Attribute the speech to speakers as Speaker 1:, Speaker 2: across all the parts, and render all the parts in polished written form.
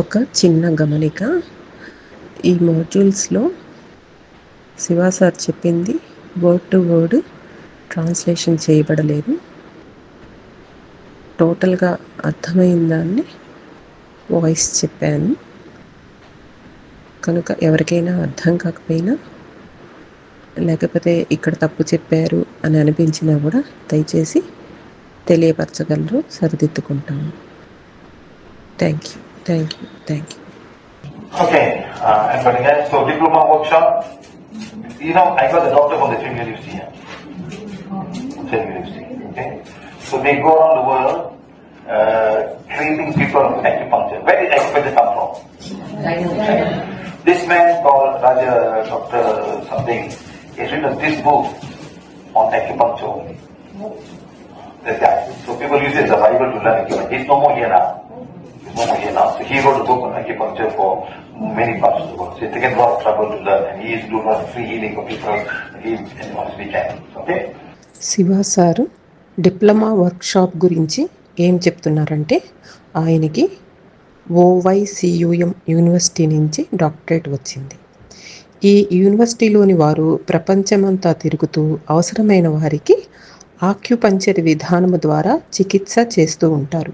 Speaker 1: ఒక చిన్న గమనిక, ఈ మాడ్యూల్స్లో శివ సార్ చెప్పింది వర్డ్ టు వర్డ్ ట్రాన్స్లేషన్ చేయబడలేదు. టోటల్గా అర్థమైన దాన్ని వాయిస్ చెప్పాను. కనుక ఎవరికైనా అర్థం కాకపోయినా, లేకపోతే ఇక్కడ తప్పు చెప్పారు అని అనిపించినా కూడా దయచేసి తెలియపరచగలరు, సరిదిద్దుకుంటాము. Thank you, thank you, thank you.
Speaker 2: Okay, and again, so diploma workshop. I got the doctor from the Trinity University here. Trinity University, okay? So they go around the world treating people with acupuncture. Where did acupuncture come from? This man called Raja Dr. something, he's written this book on acupuncture only. This guy. So people use it as a Bible to learn acupuncture. He's no more here now. So he wrote a book on acupuncture for many parts of the world. So it's taken a lot of trouble to learn, and he is doing a lot of free healing for people. He as we can. Okay.
Speaker 1: Shiva sir diploma workshop గురించి ఏం చెప్తున్నారంటే, ఆయనకి OYCUM university నుంచి doctorate వచ్చింది. ఈ యూనివర్సిటీలోని వారు ప్రపంచమంతా తిరుగుతూ అవసరమైన వారికి ఆక్యుపంచర్ విధానం ద్వారా చికిత్స చేస్తూ ఉంటారు.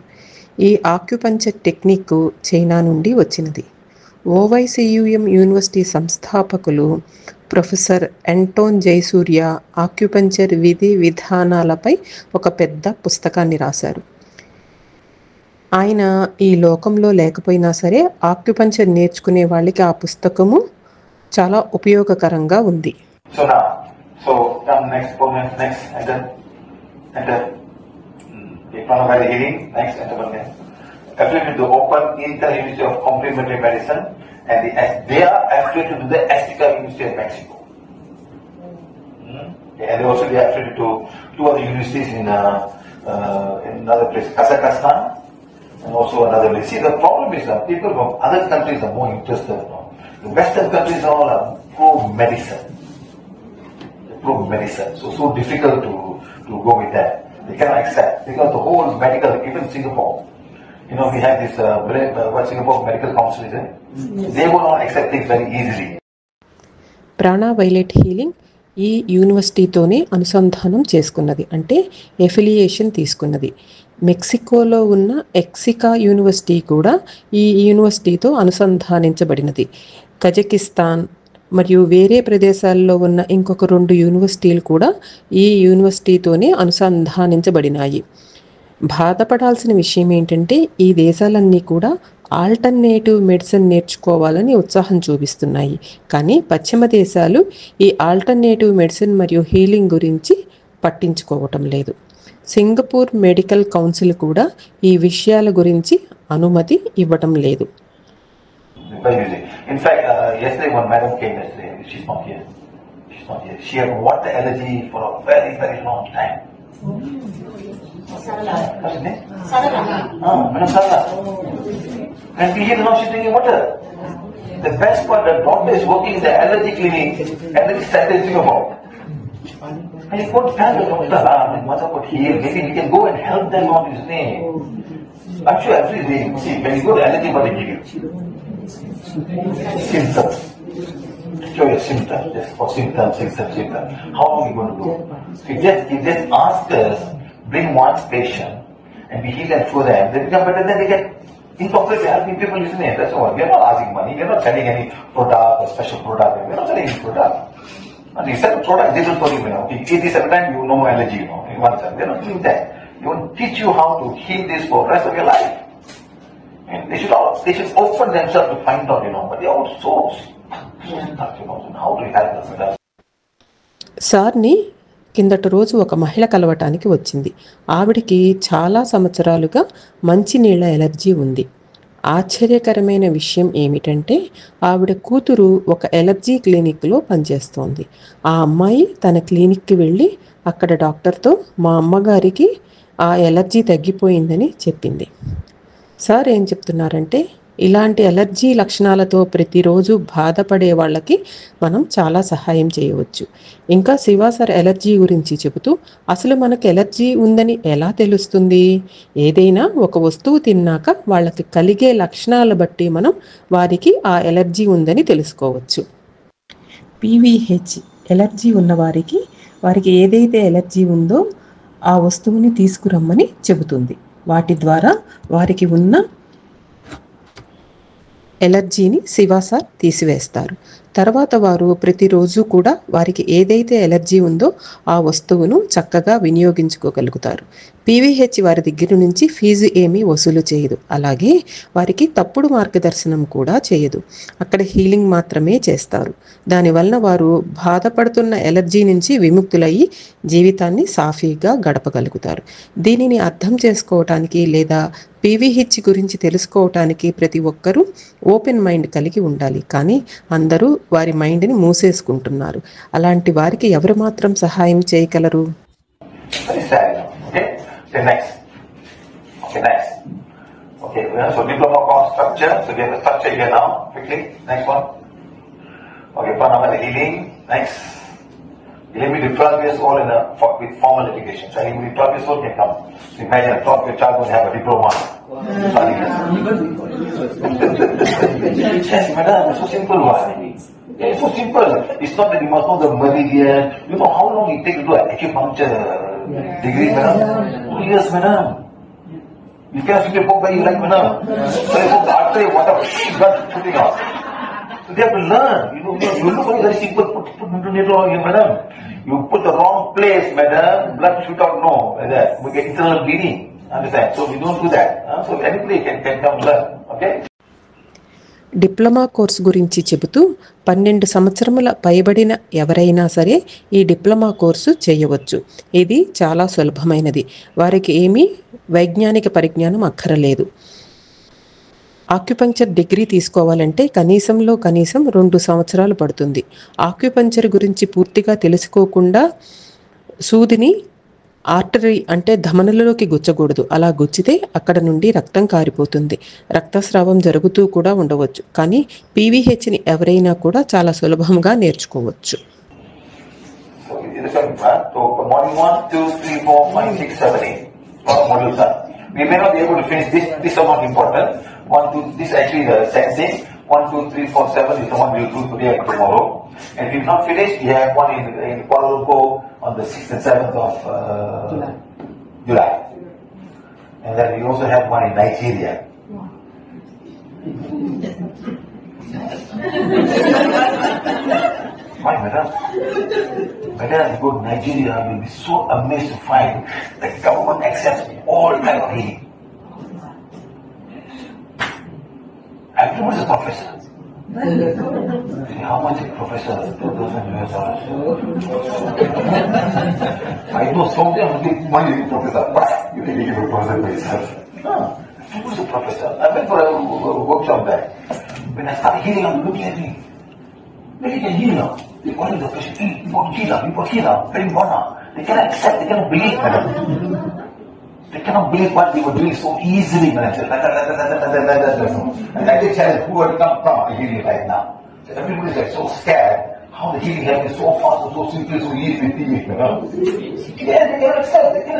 Speaker 1: ఈ ఆక్యుపంచర్ టెక్నిక్ చైనా నుండి వచ్చినది. OYCUM యూనివర్సిటీ సంస్థాపకులు ప్రొఫెసర్ ఎంటోన్ జయసూర్య ఆక్యుపంచర్ విధి విధానాలపై ఒక పెద్ద పుస్తకాన్ని రాశారు. ఆయన ఈ లోకంలో లేకపోయినా సరే ఆక్యుపంచర్ నేర్చుకునే వాళ్ళకి ఆ పుస్తకము చాలా ఉపయోగకరంగా ఉంది.
Speaker 2: Affiliated to Open Inter-University of Complementary Medicine, and they are affiliated to the Azteca University of Mexico. And they also are affiliated to two other universities in another place, Kazakhstan, and also another place. See, the problem is that people from other countries are more interested. The Western countries all are pro-medicine. Pro-medicine. So difficult to go with that. They cannot accept, because the whole medical, even Singapore, we have this what Singapore Medical Council is. They will not accept things very easily.
Speaker 1: ప్రాణ violet healing ఈ యూనివర్సిటీతోనే అనుసంధానం చేసుకున్నది, అంటే affiliation తీసుకున్నది. మెక్సికోలో ఉన్న ఎక్సికా university కూడా ఈ యూనివర్సిటీతో అనుసంధానించబడినది. Kazakhstan మరియు వేరే ప్రదేశాల్లో ఉన్న ఇంకొక 2 యూనివర్సిటీలు కూడా ఈ యూనివర్సిటీతోనే అనుసంధానించబడినాయి. బాధపడాల్సిన విషయం ఏంటంటే, ఈ దేశాలన్నీ కూడా ఆల్టర్నేటివ్ మెడిసిన్ నేర్చుకోవాలని ఉత్సాహం చూపిస్తున్నాయి. కానీ పశ్చిమ దేశాలు ఈ ఆల్టర్నేటివ్ మెడిసిన్ మరియు హీలింగ్ గురించి పట్టించుకోవటం లేదు. సింగపూర్ మెడికల్ కౌన్సిల్ కూడా ఈ విషయాల గురించి అనుమతి ఇవ్వటం లేదు.
Speaker 2: In fact, yesterday one madam came yesterday. She's not here. She had water allergy for a very, very long time.
Speaker 3: Sarala.
Speaker 2: What's his name?
Speaker 3: Sarala.
Speaker 2: Madam Sarala. And we hear now she's drinking water. The best part, the doctor is working in the allergy clinic, allergy center in Singapore. And he could tell the doctor, mother could heal. Maybe we can go and help them on his name. I'm sure every day, see, when you go to allergy, what they give you? Symptoms. Show your symptoms. Just for symptoms. How long are you going to do? You just ask us, bring one patient, and we heal them through them. They become better, then they get incorporated helping people, isn't it? That's all. We're not asking money. We're not selling any product or special product. We're not selling any product. And you sell a product, this is for you. Okay, you eat this every time, you no more allergy, in one sense. We're not doing that. We want to teach you how to heal this for the rest of your life. And they should open themselves to find out, but they are so stuck, how do you help them?
Speaker 1: సార్ని కిందటి రోజు ఒక మహిళ కలవటానికి వచ్చింది. ఆవిడికి చాలా సంవత్సరాలుగా మంచినీళ్ళ ఎలర్జీ ఉంది. ఆశ్చర్యకరమైన విషయం ఏమిటంటే, ఆవిడ కూతురు ఒక ఎలర్జీ క్లినిక్లో పనిచేస్తోంది. ఆ అమ్మాయి తన క్లినిక్కి వెళ్ళి అక్కడ డాక్టర్తో మా అమ్మగారికి ఆ ఎలర్జీ తగ్గిపోయిందని చెప్పింది. సార్ ఏం చెప్తున్నారంటే, ఇలాంటి ఎలర్జీ లక్షణాలతో ప్రతిరోజు బాధపడే వాళ్ళకి మనం చాలా సహాయం చేయవచ్చు. ఇంకా శివ సార్ ఎలర్జీ గురించి చెబుతూ, అసలు మనకు ఎలర్జీ ఉందని ఎలా తెలుస్తుంది? ఏదైనా ఒక వస్తువు తిన్నాక వాళ్ళకి కలిగే లక్షణాలను బట్టి మనం వారికి ఆ ఎలర్జీ ఉందని తెలుసుకోవచ్చు. పీవీహెచ్ ఎలర్జీ ఉన్నవారికి వారికి ఏదైతే ఎలర్జీ ఉందో ఆ వస్తువుని తీసుకురమ్మని చెబుతుంది. వాటి ద్వారా వారికి ఉన్న ఎలర్జీని శివ సార్ తీసివేస్తారు. తర్వాత వారు ప్రతిరోజు కూడా వారికి ఏదైతే ఎలర్జీ ఉందో ఆ వస్తువును చక్కగా వినియోగించుకోగలుగుతారు. పీవీహెచ్ వారి దగ్గర నుంచి ఫీజు ఏమీ వసూలు చేయదు. అలాగే వారికి తప్పుడు మార్గదర్శనం కూడా చేయదు. అక్కడ హీలింగ్ మాత్రమే చేస్తారు. దానివలన వారు బాధపడుతున్న ఎలర్జీ నుంచి విముక్తులయ్యి జీవితాన్ని సాఫీగా గడపగలుగుతారు. దీనిని అర్థం చేసుకోవటానికి లేదా పీవీహెచ్ గురించి తెలుసుకోవటానికి ప్రతి ఒక్కరూ ఓపెన్ మైండ్ కలిగి ఉండాలి. కానీ అందరూ వారి మైండ్ని మూసేసుకుంటున్నారు. అలాంటి వారికి ఎవరు మాత్రం సహాయం చేయగలరు?
Speaker 2: So diploma course structure. So we have the structure here now. Quickly, next one. Okay, Pranama healing. Next. You will be 12 years old with formal education. So anybody 12 years old can come. So imagine a 12-year child will have a diploma. Yes, madam, it's so simple. Yeah, it's so simple. It's not that you must know the meridian. You know how long it takes to do an acupuncture degree, madam? 2 years, madam. You cannot simply poke by you like, madam. So you poke the artery, whatever, blood shooting out. So they have to learn. You look at it very simple. Put into needle here, madam. You put the wrong place, madam. Blood shoot out, no. Like that. We get internal bleeding. Understand? So we don't do that. So anybody can come learn. Okay?
Speaker 1: Diploma course గురించి చెబుతూ 12 సంవత్సరముల పైబడిన ఎవరైనా సరే ఈ diploma course చేయవచ్చు. ఇది చాలా సులభమైనది. వారికి ఏమీ వైజ్ఞానిక పరిజ్ఞానం అక్కరలేదు. ఆక్యుపంక్చర్ డిగ్రీ తీసుకోవాలంటే కనీసం 2 సంవత్సరాలు పడుతుంది. ఆక్యుపంక్చర్ గురించి పూర్తిగా తెలుసుకోకుండా సూదిని ఆర్టరీ అంటే ధమనులలోకి గుచ్చకూడదు. అలా గుచ్చితే అక్కడ నుండి రక్తం కారిపోతుంది. రక్తస్రావం జరుగుతూ కూడా ఉండవచ్చు. కానీ పీవీహెచ్ని ఎవరైనా కూడా చాలా సులభంగా నేర్చుకోవచ్చు.
Speaker 2: We may not be able to finish this are not important. 1, 2, this actually the sensing. 1, 2, 3, 4, 7 is the one we will do today and tomorrow. And if we've not finished, we have one in Kuala Lumpur on the 6th and 7th of July. And then we also have one in Nigeria. Why, madam? Madam, you go to Nigeria, you'll be so amazed to find the government accepts all kind of healing. Everyone's a professor. How much is a professor? $2,000. I know some of them will give money to professor, but you can give a professor by yourself. Everyone's a professor. I went for a workshop there. When I started healing, I'm looking at me. Where you can heal now? They call it the person, you got healer, very bona. They cannot accept, they cannot believe, madam. They cannot believe what they were doing so easily, madam. And I did challenge who had come from the healing right now. So everybody is like so scared how the healing happens so fast, so simple, so easy, madam. Yeah, they cannot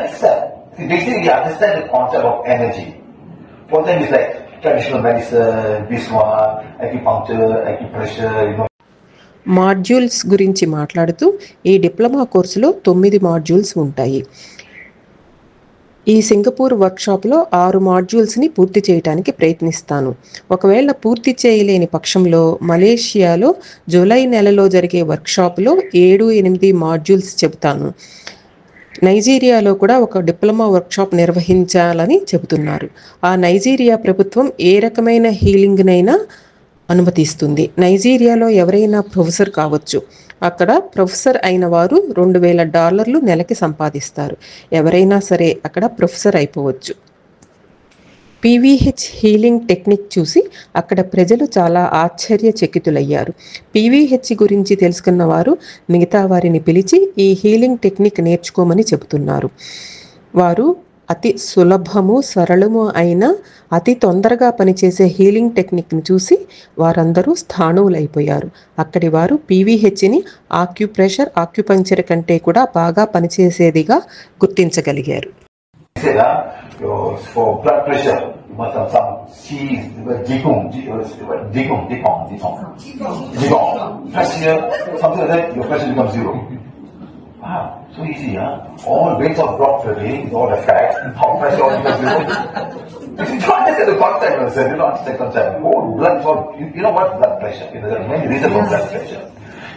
Speaker 2: accept. See, basically, they understand the concept of energy. For them, it's like traditional medicine, this one, acupuncture, acupressure,
Speaker 1: modules గురించి మాట్లాడుతూ ఈ diploma కోర్సులో 9 modules ఉంటాయి. ఈ Singapore వర్క్షాప్లో 6 మాడ్యూల్స్ని పూర్తి చేయడానికి ప్రయత్నిస్తాను. ఒకవేళ పూర్తి చేయలేని పక్షంలో మలేషియాలో జూలై నెలలో జరిగే వర్క్షాప్లో 7-8 మాడ్యూల్స్ చెబుతాను. నైజీరియాలో కూడా ఒక డిప్లొమా వర్క్షాప్ నిర్వహించాలని చెబుతున్నారు. ఆ నైజీరియా ప్రభుత్వం ఏ రకమైన హీలింగ్నైనా అనుమతిస్తుంది. నైజీరియాలో ఎవరైనా ప్రొఫెసర్ కావచ్చు. అక్కడ ప్రొఫెసర్ అయిన వారు $2,000 నెలకి సంపాదిస్తారు. ఎవరైనా సరే అక్కడ ప్రొఫెసర్ అయిపోవచ్చు. పీవీహెచ్ హీలింగ్ టెక్నిక్ చూసి అక్కడ ప్రజలు చాలా ఆశ్చర్యచకితులయ్యారు. పీవీహెచ్ గురించి తెలుసుకున్న వారు మిగతా వారిని పిలిచి ఈ హీలింగ్ టెక్నిక్ నేర్చుకోమని చెబుతున్నారు. వారు అతి సులభము సరళము అయిన అతి తొందరగా పనిచేసే హీలింగ్ టెక్నిక్ని చూసి వారందరూ స్థాణువులైపోయారు. అక్కడి వారు పీవీహెచ్ని ఆక్యుప్రెషర్ కంటే కూడా బాగా పనిచేసేదిగా గుర్తించగలిగారు.
Speaker 2: For blood pressure, you must have some cheese, Qigong. Press here, something like that, your pressure becomes zero. Wow, so easy, huh? All weights are dropped today, all the fat, how pressure all becomes zero. You don't understand the concept, sir. You don't understand the concept. All blood is all, you know what blood pressure? You know, there are many reasons for blood pressure.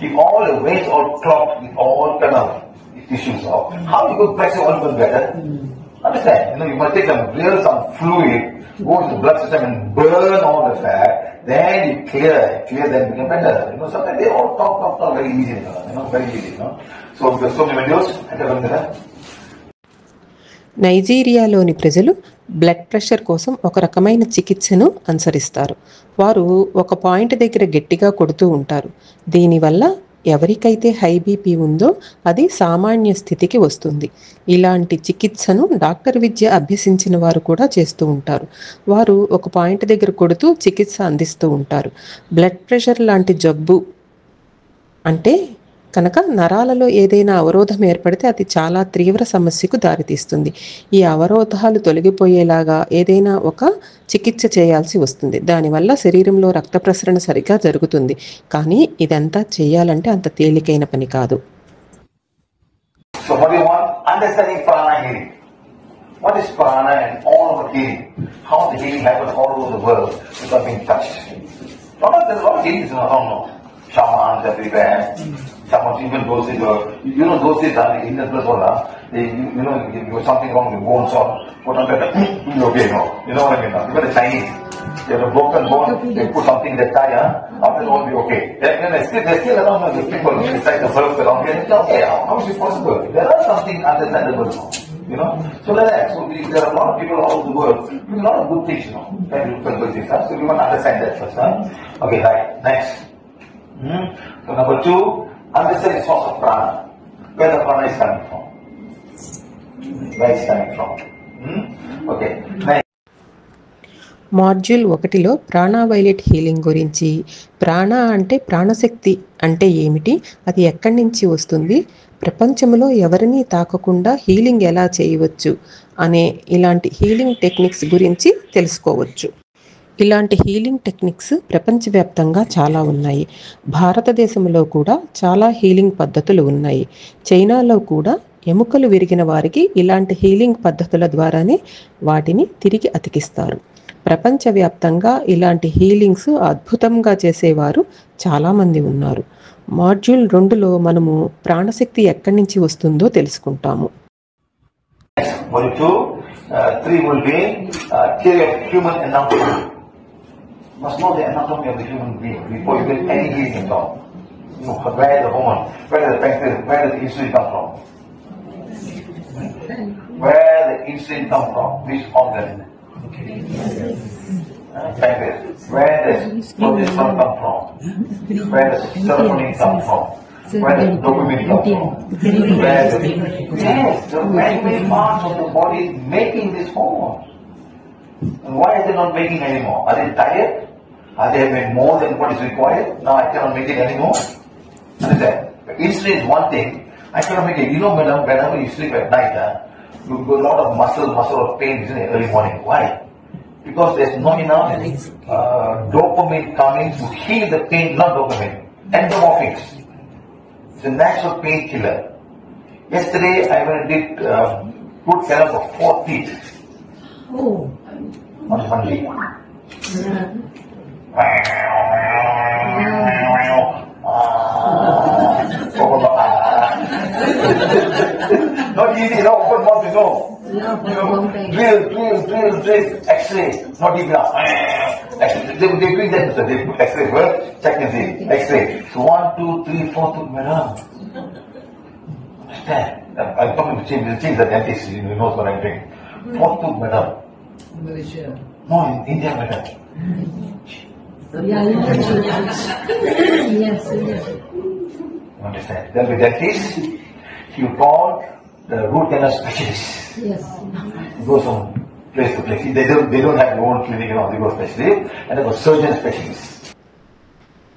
Speaker 2: If all the weights are clogged with all kind of issues, how you could pressure all becomes better? Understand? You know, you must take some fluid, go into the blood system and burn all the fat, then you clear, then become better. You know, sometimes they all talk very easy, very easy, So, there's so many videos, I can learn that.
Speaker 1: నైజీరియాలోని ప్రజలు blood pressure కోసం ఒక రకమైన చికిత్సను అనుసరిస్తారు. వారు ఒక point దగ్గర గట్టిగా కొడుతూ ఉంటారు. దీనివల్ల ఎవరికైతే హై బీపీ ఉందో అది సామాన్య స్థితికి వస్తుంది. ఇలాంటి చికిత్సను డాక్టర్ విద్య అభ్యసించిన వారు కూడా చేస్తూ ఉంటారు. వారు ఒక పాయింట్ దగ్గర కొడుతూ చికిత్స అందిస్తూ ఉంటారు. బ్లడ్ ప్రెషర్ లాంటి జబ్బు అంటే కనుక నరాలలో ఏదైనా అవరోధం ఏర్పడితే అది చాలా తీవ్ర సమస్యకు దారితీస్తుంది. ఈ అవరోధాలు తొలగిపోయేలాగా ఏదైనా ఒక చికిత్స చేయాల్సి వస్తుంది. దానివల్ల శరీరంలో రక్త ప్రసరణ సరిగ్గా జరుగుతుంది. కానీ ఇదంతా చేయాలంటే అంత తేలికైన పని కాదు.
Speaker 2: So what do you want? Understanding prana healing. What is prana and all of healing? How the healing happens all over the world without being touched. Not that there's a lot of healing is around now. Shamans everywhere. Someone even those days, those days, in the place, you know something wrong with bones or put on that, okay, no. You know what I mean? Even the Chinese, they have a broken bone, they put something in the tire, after all will be okay. Then they're still around the people inside the herbs around here. It's okay, how is it possible? There are something understandable now. You know? So like that. So there are a lot of people all over the world doing a lot of good things, very good things. So we want to understand that first. Okay, right. Next. So number 2, understand the source of prana. Where the prana is coming from. Where it's coming from. Okay. Next.
Speaker 1: Module 1లో ప్రాణావైలెట్ healing గురించి, ప్రాణ అంటే ప్రాణశక్తి అంటే ఏమిటి, అది ఎక్కడి నుంచి వస్తుంది, ప్రపంచంలో ఎవరినీ తాకకుండా హీలింగ్ ఎలా చేయవచ్చు అనే ఇలాంటి హీలింగ్ టెక్నిక్స్ గురించి తెలుసుకోవచ్చు. ఇలాంటి హీలింగ్ టెక్నిక్స్ ప్రపంచవ్యాప్తంగా చాలా ఉన్నాయి. భారతదేశంలో కూడా చాలా హీలింగ్ పద్ధతులు ఉన్నాయి. చైనాలో కూడా ఎముకలు విరిగిన వారికి ఇలాంటి హీలింగ్ పద్ధతుల ద్వారానే వాటిని తిరిగి అతికిస్తారు. ప్రపంచవ్యాప్తంగా ఇలాంటి హీలింగ్స్ అద్భుతంగా చేసేవారు చాలామంది ఉన్నారు. మాడ్యూల్ 2లో మనము ప్రాణశక్తి ఎక్కడి నుంచి వస్తుందో తెలుసుకుంటాము.
Speaker 2: Module 2, 3 will be theory of human anatomy. Must know the anatomy of the human being before you get any healing at all. Where is the hormone? Where does the pancreas? Where does the insulin come from? Where the insulin come from? Which organ? Pancreas. Where does progesterone come from? Where does serotonin come from? Where does dopamine come from? Where does yes, there are many parts of the body making this hormone. And why are they not making anymore? Are they tired? Are they having more than what is required? Now I cannot make it anymore. Understand? Insulin is one thing. I cannot make it. You know, madam, whenever you sleep at night, you get a lot of muscle or pain in the early morning. Why? Because there's not enough dopamine coming to heal the pain. Not dopamine, endorphins. It's a natural painkiller. Yesterday I went and did put therapy for 4 teeth.
Speaker 3: Oh.
Speaker 2: On one leg. Not easy, open mouth, drill, X-ray, not even they're doing that, sir. They put X-ray first, check and see, X-ray. So 1, 2, 3, 4, madam. Understand? I'm talking to change the dentist, he knows what I'm doing. 4th tooth, madam.
Speaker 3: Malaysia.
Speaker 2: No, in India, madam.
Speaker 3: Yeah, yes.
Speaker 2: Understand? Then the dentist, he will call the root canal specialists.
Speaker 3: Yes.
Speaker 2: Go from place to place. They don't have their own clinic, they go specialist, and they go surgeon specialist.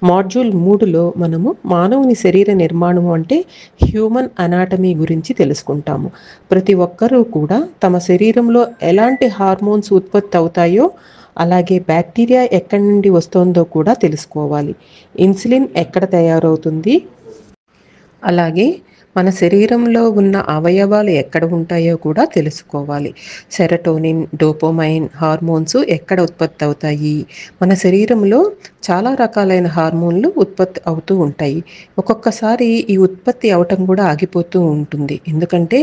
Speaker 1: Module 3లో మనము మానవుని శరీర నిర్మాణం అంటే human anatomy గురించి తెలుసుకుంటాము. ప్రతి ఒక్కరూ కూడా తమ శరీరంలో ఎలాంటి హార్మోన్స్ ఉత్పత్తి అవుతాయో అలాగే బ్యాక్టీరియా ఎక్కడి నుండి వస్తుందో కూడా తెలుసుకోవాలి. ఇన్సులిన్ ఎక్కడ తయారవుతుంది, అలాగే మన శరీరంలో ఉన్న అవయవాలు ఎక్కడ ఉంటాయో కూడా తెలుసుకోవాలి. సెరటోనిన్, డోపమైన్ హార్మోన్స్ ఎక్కడ ఉత్పత్తి అవుతాయి. మన శరీరంలో చాలా రకాలైన హార్మోన్లు ఉత్పత్తి అవుతూ ఉంటాయి. ఒక్కొక్కసారి ఈ ఉత్పత్తి అవటం కూడా ఆగిపోతూ ఉంటుంది. ఎందుకంటే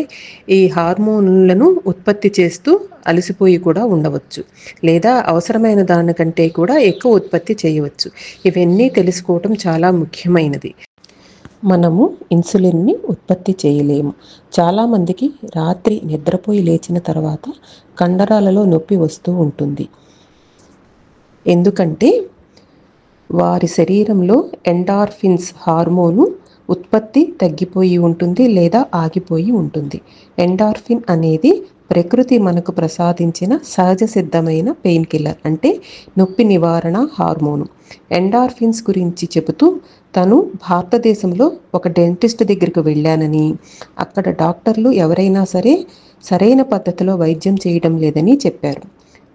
Speaker 1: ఈ హార్మోన్లను ఉత్పత్తి చేస్తూ అలసిపోయి కూడా ఉండవచ్చు, లేదా అవసరమైన దానికంటే కూడా ఎక్కువ ఉత్పత్తి చేయవచ్చు. ఇవన్నీ తెలుసుకోవటం చాలా ముఖ్యమైనది. మనము ఇన్సులిన్ని ఉత్పత్తి చేయలేము. చాలామందికి రాత్రి నిద్రపోయి లేచిన తర్వాత కండరాలలో నొప్పి వస్తూ ఉంటుంది. ఎందుకంటే వారి శరీరంలో ఎండార్ఫిన్స్ హార్మోను ఉత్పత్తి తగ్గిపోయి ఉంటుంది లేదా ఆగిపోయి ఉంటుంది. ఎండార్ఫిన్ అనేది ప్రకృతి మనకు ప్రసాదించిన సహజ సిద్ధమైన పెయిన్ కిల్లర్, అంటే నొప్పి నివారణ హార్మోను. ఎండార్ఫిన్స్ గురించి చెబుతూ తను భారతదేశంలో ఒక డెంటిస్ట్ దగ్గరికి వెళ్ళానని, అక్కడ డాక్టర్లు ఎవరైనా సరైన పద్ధతిలో వైద్యం చేయడం లేదని చెప్పారు.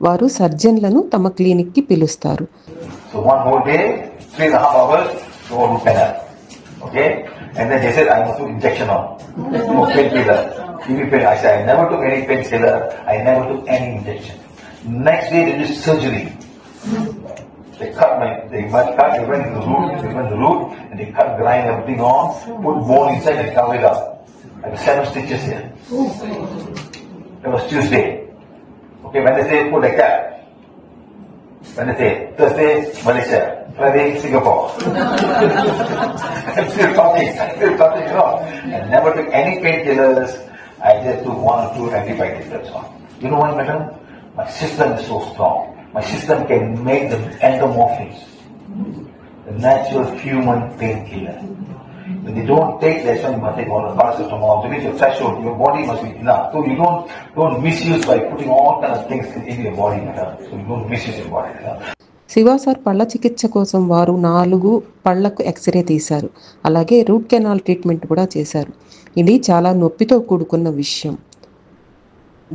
Speaker 1: వారు సర్జన్లను తమ క్లినిక్కి పిలుస్తారు.
Speaker 2: So one whole day, 3.5 hours, to go to canal. Okay? And then they said, I must do injection on. No painkiller. Give me pain. I said, I never took any painkiller. I never took any injection. Next day, they did surgery. They went to the root, and they grind everything on, put bone inside and cover it up. Like 7 stitches here. That was Tuesday. Okay, Wednesday, put like that. Wednesday, Thursday, Malaysia, Friday, Singapore. I'm still talking, I never took any painkillers. I just took 1 or 2 antibiotics, that's all. You know what, madam? My system is so strong. My system can make the endomorphins, the natural human painkiller. When they don't take, that's when you must take all the paracetamol. To reach your threshold, your body must be enough. So you don't misuse by putting all kinds of things in your body, madam. So you don't misuse your body, madam.
Speaker 1: Shiva sir పళ్ళ చికిత్స కోసం వారు 4 పళ్లకు x ray తీశారు. అలాగే root canal treatment కూడా చేశారు. ఇది చాలా నొప్పితో కూడుకున్న విషయం.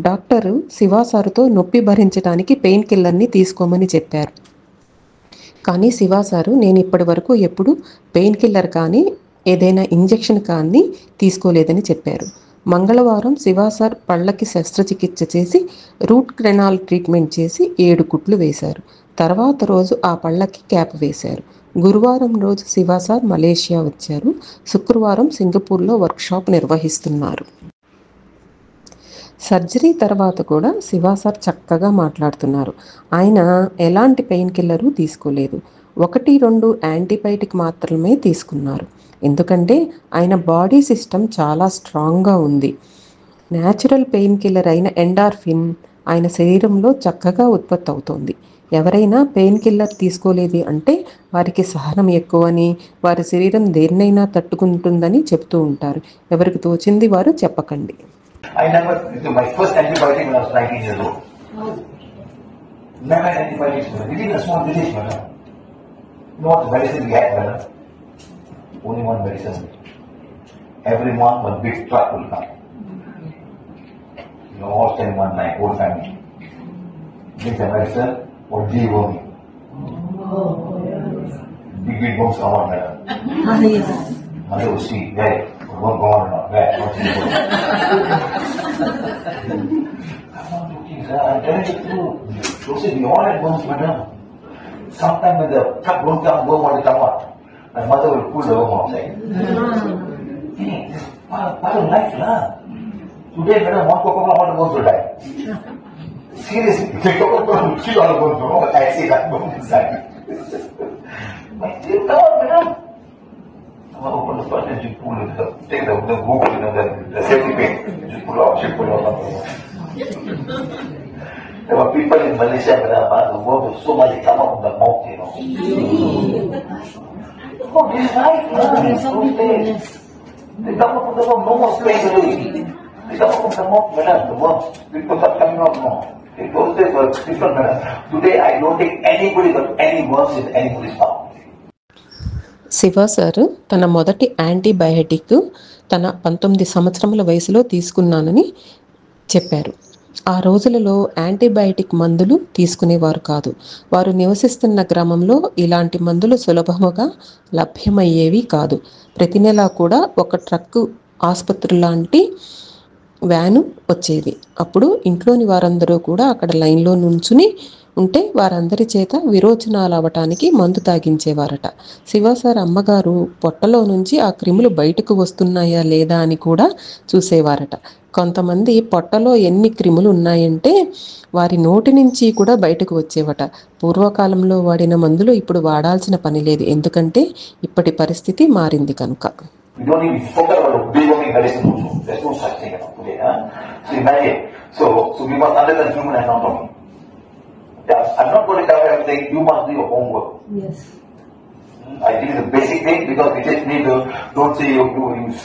Speaker 1: డాక్టరు శివాసారుతో నొప్పి భరించడానికి పెయిన్ కిల్లర్ని తీసుకోమని చెప్పారు. కానీ శివాసారు నేను ఇప్పటి వరకు ఎప్పుడు పెయిన్ కిల్లర్ కానీ ఏదైనా ఇంజెక్షన్ కానీ తీసుకోలేదని చెప్పారు. మంగళవారం శివాసార్ పళ్ళకి శస్త్రచికిత్స చేసి రూట్ కెనాల్ ట్రీట్మెంట్ చేసి 7 కుట్లు వేశారు. తర్వాత రోజు ఆ పళ్ళకి క్యాప్ వేశారు. గురువారం రోజు శివాసార్ మలేషియా వచ్చారు. శుక్రవారం సింగపూర్లో వర్క్షాప్ నిర్వహిస్తున్నారు. సర్జరీ తర్వాత కూడా శివాసార్ చక్కగా మాట్లాడుతున్నారు. ఆయన ఎలాంటి పెయిన్ కిల్లరు తీసుకోలేదు. 1-2 యాంటీబయాటిక్ మాత్రమే తీసుకున్నారు. ఎందుకంటే ఆయన బాడీ సిస్టమ్ చాలా స్ట్రాంగ్గా ఉంది. న్యాచురల్ పెయిన్ కిల్లర్ అయిన ఎండార్ఫిన్ ఆయన శరీరంలో చక్కగా ఉత్పత్తి అవుతోంది. ఎవరైనా పెయిన్ కిల్లర్ తీసుకోలేదు అంటే వారికి సహనం ఎక్కువని, వారి శరీరం దేన్నైనా తట్టుకుంటుందని చెప్తూ ఉంటారు. ఎవరికి తోచింది వారు చెప్పకండి.
Speaker 2: I never took my first antibiotic when I was 19 years old. Never had antibiotics, madam. We live in a small village, madam. You know what the medicine we had, madam? Only one medicine. Every month, one big truck will come. You know, all stay in one night, whole family. Drink the medicine, or deworming. Big worms come on, madam. Mother will see, where? Won't go on or not, where? What's it going? Come on, sir, I'm telling you the truth. You see, we all had worms, madam. Sometimes when the truck won't come, worm want to come out. My mother will pull the worm outside. Hey, this is part of life, lah. Today, madam, one Coca-Cola, all the worms will die. Seriously, if the Coca-Cola will kill all the worms, I see that worm inside. My dear, come on, madam. Open the button and you pull it up. Take the hook, the safety pin. Just pull out, There were people in Malaysia, the worm was so much, they come out from the mouth, Oh, this is life, They come out from the mouth, no more space to do it. These are from the mouth, madam, the worms. People are coming out now. In those days were different, madam. Today I don't think anybody got any worms in anybody's mouth.
Speaker 1: Shiva sir తన మొదటి antibiotic తన 19 సంవత్సరముల వయసులో తీసుకున్నానని చెప్పారు. ఆ రోజులలో antibiotic మందులు తీసుకునేవారు కాదు. వారు నివసిస్తున్న గ్రామంలో ఇలాంటి మందులు సులభముగా లభ్యమయ్యేవి కాదు. ప్రతి నెలా కూడా ఒక ట్రక్కు ఆసుపత్రి లాంటి వ్యాను వచ్చేది. అప్పుడు ఇంట్లోని వారందరూ కూడా అక్కడ లైన్లో నుంచుని ఉంటే వారందరి చేత విరోచనాలు అవ్వటానికి మందు తాగించేవారట. శివసార్ అమ్మగారు పొట్టలో నుంచి ఆ క్రిములు బయటకు వస్తున్నాయా లేదా అని కూడా చూసేవారట. కొంతమంది పొట్టలో ఎన్ని క్రిములు ఉన్నాయంటే వారి నోటి నుంచి కూడా బయటకు వచ్చేవట. పూర్వకాలంలో వాడిన మందులు ఇప్పుడు వాడాల్సిన పని లేదు, ఎందుకంటే ఇప్పటి పరిస్థితి మారింది కనుక.
Speaker 2: We don't even forget about the big medicine also. There's no such thing today. So imagine. So we must understand human anatomy. Yeah, I'm not going to cover everything. You must do your homework.
Speaker 3: Yes.
Speaker 2: I give you the basic thing because we just need to, don't say you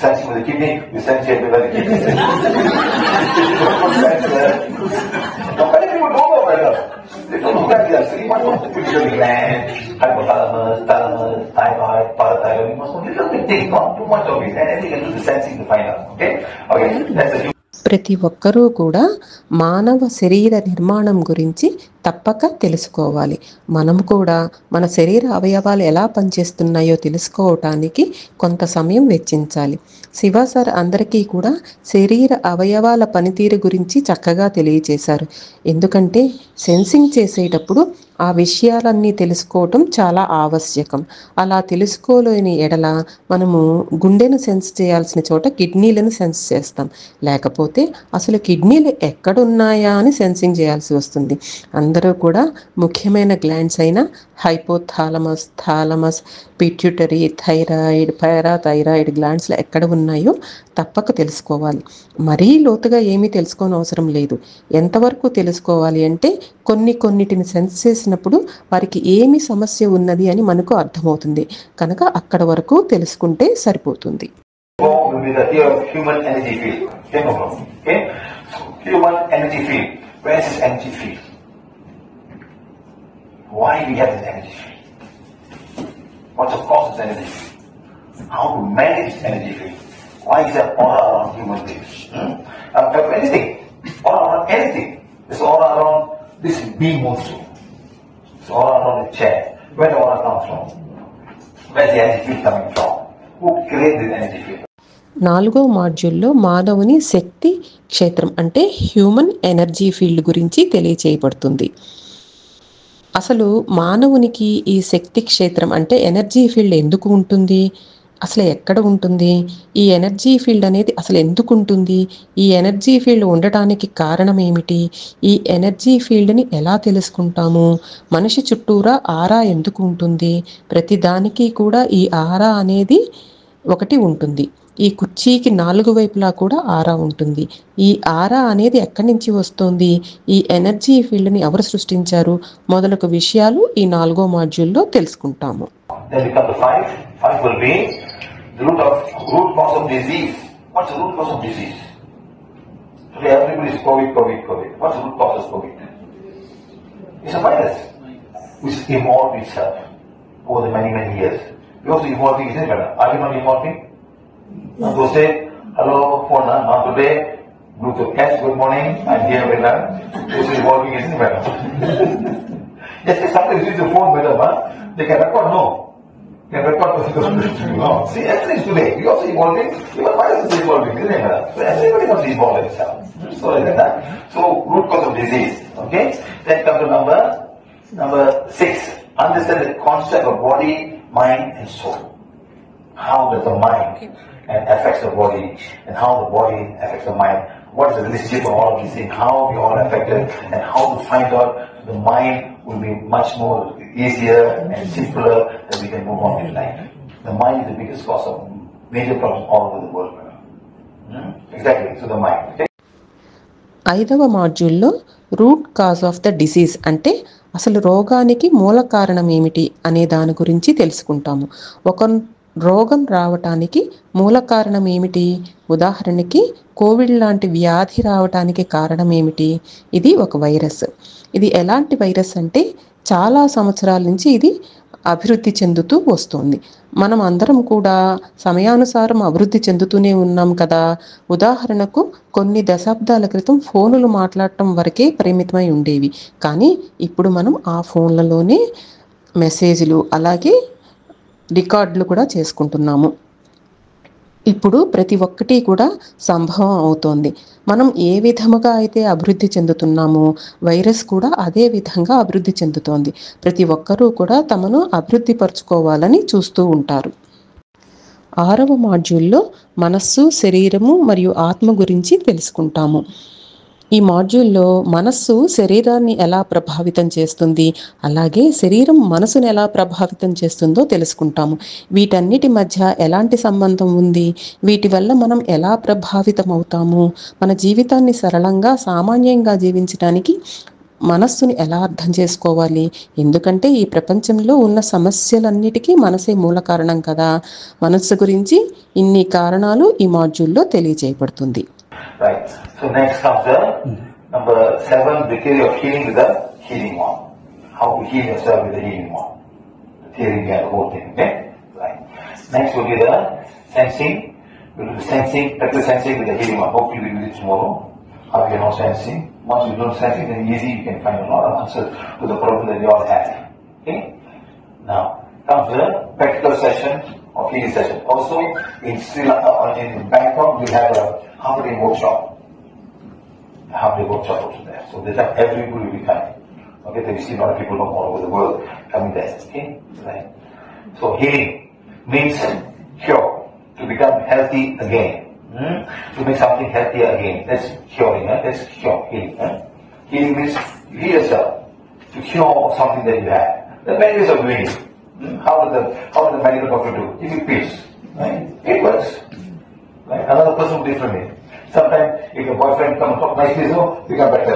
Speaker 2: sense with the kidney, you sense it with the kidney. Now, many people don't know better. They don't look at this. So you must know the pituitary gland, hypothalamus, thalamus, thyroid, parathyroid. You must know little bit things, not too much of it. And then you can do the sensing to find out. Okay? Okay, that's the
Speaker 1: ప్రతి ఒక్కరూ కూడా మానవ శరీర నిర్మాణం గురించి తప్పక తెలుసుకోవాలి. మనం కూడా మన శరీర అవయవాలు ఎలా పనిచేస్తున్నాయో తెలుసుకోవటానికి కొంత సమయం వెచ్చించాలి. శివ సార్ అందరికీ కూడా శరీర అవయవాల పనితీరు గురించి చక్కగా తెలియచేశారు. ఎందుకంటే సెన్సింగ్ చేసేటప్పుడు ఆ విషయాలన్నీ తెలుసుకోవటం చాలా ఆవశ్యకం. అలా తెలుసుకోలేని ఎడల మనము గుండెను సెన్స్ చేయాల్సిన చోట కిడ్నీలను సెన్స్ చేస్తాం, లేకపోతే అసలు కిడ్నీలు ఎక్కడున్నాయా అని సెన్సింగ్ చేయాల్సి వస్తుంది. అందరూ కూడా ముఖ్యమైన గ్లాండ్స్ అయిన hypothalamus, thalamus, pituitary, thyroid, parathyroid గ్లాండ్స్లో ఎక్కడ ఉన్నాయో తప్పక తెలుసుకోవాలి. మరీ లోతుగా ఏమీ తెలుసుకోని అవసరం లేదు. ఎంతవరకు తెలుసుకోవాలి అంటే కొన్నిటిని సెన్స్ చేసినప్పుడు వారికి ఏమి సమస్య ఉన్నది అని మనకు అర్థమవుతుంది కనుక అక్కడ వరకు తెలుసుకుంటే సరిపోతుంది.
Speaker 2: will be the here of human energy field. Okay, no problem. Okay? So, human energy field. Where is this energy field? Why we have this energy field? What's the cause of this energy field? How to manage this energy field? Why is there aura around human beings? Anything. Aura around anything. It's aura around this beam also. It's aura around the chair. Where the aura comes from? Where's the energy field coming from? Who created this energy field?
Speaker 1: 4వ మాడ్యూల్లో మానవుని శక్తి క్షేత్రం అంటే human energy field గురించి తెలియచేయబడుతుంది. అసలు మానవునికి ఈ శక్తి క్షేత్రం అంటే ఎనర్జీ ఫీల్డ్ ఎందుకు ఉంటుంది, అసలు ఎక్కడ ఉంటుంది, ఈ ఎనర్జీ ఫీల్డ్ అనేది అసలు ఎందుకు ఉంటుంది, ఈ ఎనర్జీ ఫీల్డ్ ఉండటానికి కారణం ఏమిటి, ఈ ఎనర్జీ ఫీల్డ్ని ఎలా తెలుసుకుంటాము, మనిషి చుట్టూరా ఆరా ఎందుకు ఉంటుంది, ప్రతి దానికి కూడా ఈ ఆరా అనేది ఒకటి ఉంటుంది. ఈ కుర్చీకి 4 వైపులా కూడా ఆరా ఉంటుంది. ఈ ఆరా అనేది ఎక్కడి నుంచి వస్తుంది, ఈ ఎనర్జీ ఫీల్డ్ని ఎవరు సృష్టించారు మొదలగు విషయాలు ఈ 4వ మాడ్యూల్లో తెలుసుకుంటాము.
Speaker 2: Then we come to 5. 5 will be the root cause of disease. What's the root cause of disease? Today everybody is COVID. What's the root cause of COVID? It's a virus which evolved itself over the many years. We also evolving, isn't it? Are we not evolving? So say, hello, phone, today, Bluetooth, yes, good morning, I'm here with that. It's evolving, isn't it, madam? Yes, sometimes use the phone, madam, they can record, no. They can record, no. See, everything is today. We also evolving, even virus is evolving, isn't it, madam? So everybody must evolve itself. So like that. So, root cause of disease, okay? Then come to number 6. Understand the concept of body, mind, and soul. How does the mind affects the body, and how the body affects the mind? What is the relationship of all of these things? How we all affected, and how to find out the mind will be much more easier and simpler that we can move on in life. The mind is the biggest cause of major problems all over the world. Exactly. So the mind. Okay?
Speaker 1: 5వ మాడ్యూల్లో root cause of the disease అంటే అసలు రోగానికి మూల కారణం ఏమిటి అనే దాని గురించి తెలుసుకుంటాము. రోగం రావటానికి మూల కారణం ఏమిటి? ఉదాహరణకి కోవిడ్ లాంటి వ్యాధి రావటానికి కారణం ఏమిటి? ఇది ఒక వైరస్. ఇది ఎలాంటి వైరస్ అంటే చాలా సంవత్సరాల నుంచి ఇది అభివృద్ధి చెందుతూ వస్తుంది. మనం అందరం కూడా సమయానుసారం అభివృద్ధి చెందుతూనే ఉన్నాం కదా. ఉదాహరణకు కొన్ని దశాబ్దాల క్రితం ఫోనులు మాట్లాడటం వరకే పరిమితమై ఉండేవి. కానీ ఇప్పుడు మనం ఆ ఫోన్లలోనే మెసేజ్లు అలాగే రికార్డులు కూడా చేసుకుంటున్నాము. ఇప్పుడు ప్రతి ఒక్కటి కూడా సంభవం అవుతోంది. మనం ఏ విధముగా అయితే అభివృద్ధి చెందుతున్నామో వైరస్ కూడా అదే విధంగా అభివృద్ధి చెందుతోంది. ప్రతి ఒక్కరూ కూడా తమను అభివృద్ధి పరుచుకోవాలని చూస్తూ ఉంటారు. 6వ మాడ్యూల్లో మనస్సు, శరీరము మరియు ఆత్మ గురించి తెలుసుకుంటాము. ఈ మాడ్యూల్లో మనస్సు శరీరాన్ని ఎలా ప్రభావితం చేస్తుంది, అలాగే శరీరం మనసును ఎలా ప్రభావితం చేస్తుందో తెలుసుకుంటాము. వీటన్నిటి మధ్య ఎలాంటి సంబంధం ఉంది, వీటి వల్ల మనం ఎలా ప్రభావితం అవుతాము, మన జీవితాన్ని సరళంగా సామాన్యంగా జీవించడానికి మనస్సుని ఎలా అర్థం చేసుకోవాలి. ఎందుకంటే ఈ ప్రపంచంలో ఉన్న సమస్యలన్నిటికీ మనసే మూల కారణం కదా. మనస్సు గురించి ఇన్ని కారణాలు ఈ మాడ్యూల్లో తెలియజేయబడుతుంది.
Speaker 2: Right. So next comes the number 7, the theory of healing with the healing one. How to heal yourself with the healing one. The theory behind the whole thing. Okay? Right. Next will be the sensing. We'll do the sensing, practice sensing with the healing one. Hopefully we'll do it tomorrow. How you know sensing. Once you know sensing, then easy you can find a lot of answers to the problem that you all have. Okay? Now comes the practical session or healing session. Also in Sri Lanka or in Bangkok we have a half-day workshop. Half-day workshop also there. So this time everybody will be coming. Okay, so you see a lot of people from all over the world coming there. Okay, right. So healing means cure, to become healthy again. To make something healthier again. That's curing. That's cure. Healing. Healing means heal yourself to cure something that you have. There are many ways of doing it. How does the medical doctor do? Give you pills. Right? It works. Right? Another person will differently. Sometimes if your boyfriend comes and talk nicely, so become better.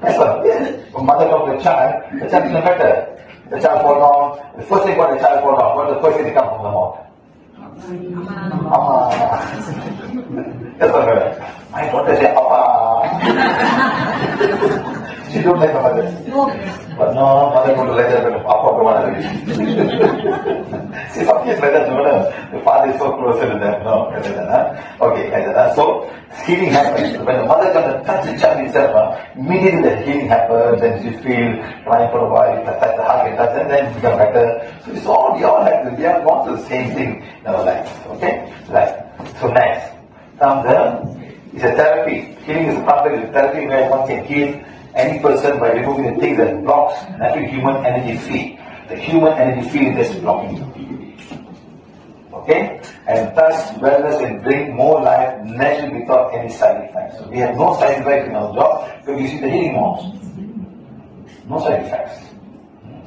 Speaker 2: That's what. When mother talks to the child becomes better. The child falls down. The first thing when the child falls down, what's the first thing that comes from the mouth? That's what better. My daughter say, Papa. She don't like her mother. But no, mother going to let her go. Papa go on. See, some kids like that, the father is so closer to them. No, okay, so healing happens. When the mother comes and touches the child itself, immediately the healing happens, then you feel crying for a while, touch the heart, and then you become better. So it's all, we all have to, we have gone through the same thing in our life. Okay? Right. So next, comes it's a therapy. Healing is a complex therapy where one can heal any person by removing the things that blocks natural human energy field. The human energy field that's blocking you. Okay? And thus wellness will bring more life naturally without any side effects. So we have no side effects in our job because we see the healing moms. No side effects.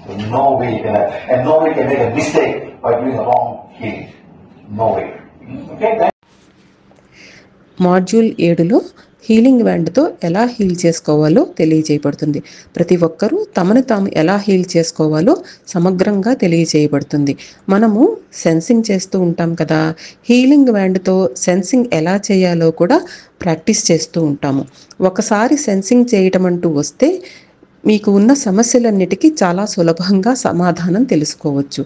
Speaker 2: So no way you can have, and no way can make a mistake by doing a wrong healing. No way. Okay?
Speaker 1: Module 7లో healing వ్యాండ్తో ఎలా heal చేసుకోవాలో తెలియజేయబడుతుంది. ప్రతి ఒక్కరూ తమను తాము ఎలా heal చేసుకోవాలో సమగ్రంగా తెలియజేయబడుతుంది. మనము సెన్సింగ్ చేస్తూ ఉంటాం కదా, హీలింగ్ వ్యాండ్తో సెన్సింగ్ ఎలా చేయాలో కూడా ప్రాక్టీస్ చేస్తూ ఉంటాము. ఒకసారి సెన్సింగ్ చేయటం అంటూ వస్తే మీకు ఉన్న సమస్యలన్నిటికీ చాలా సులభంగా సమాధానం తెలుసుకోవచ్చు.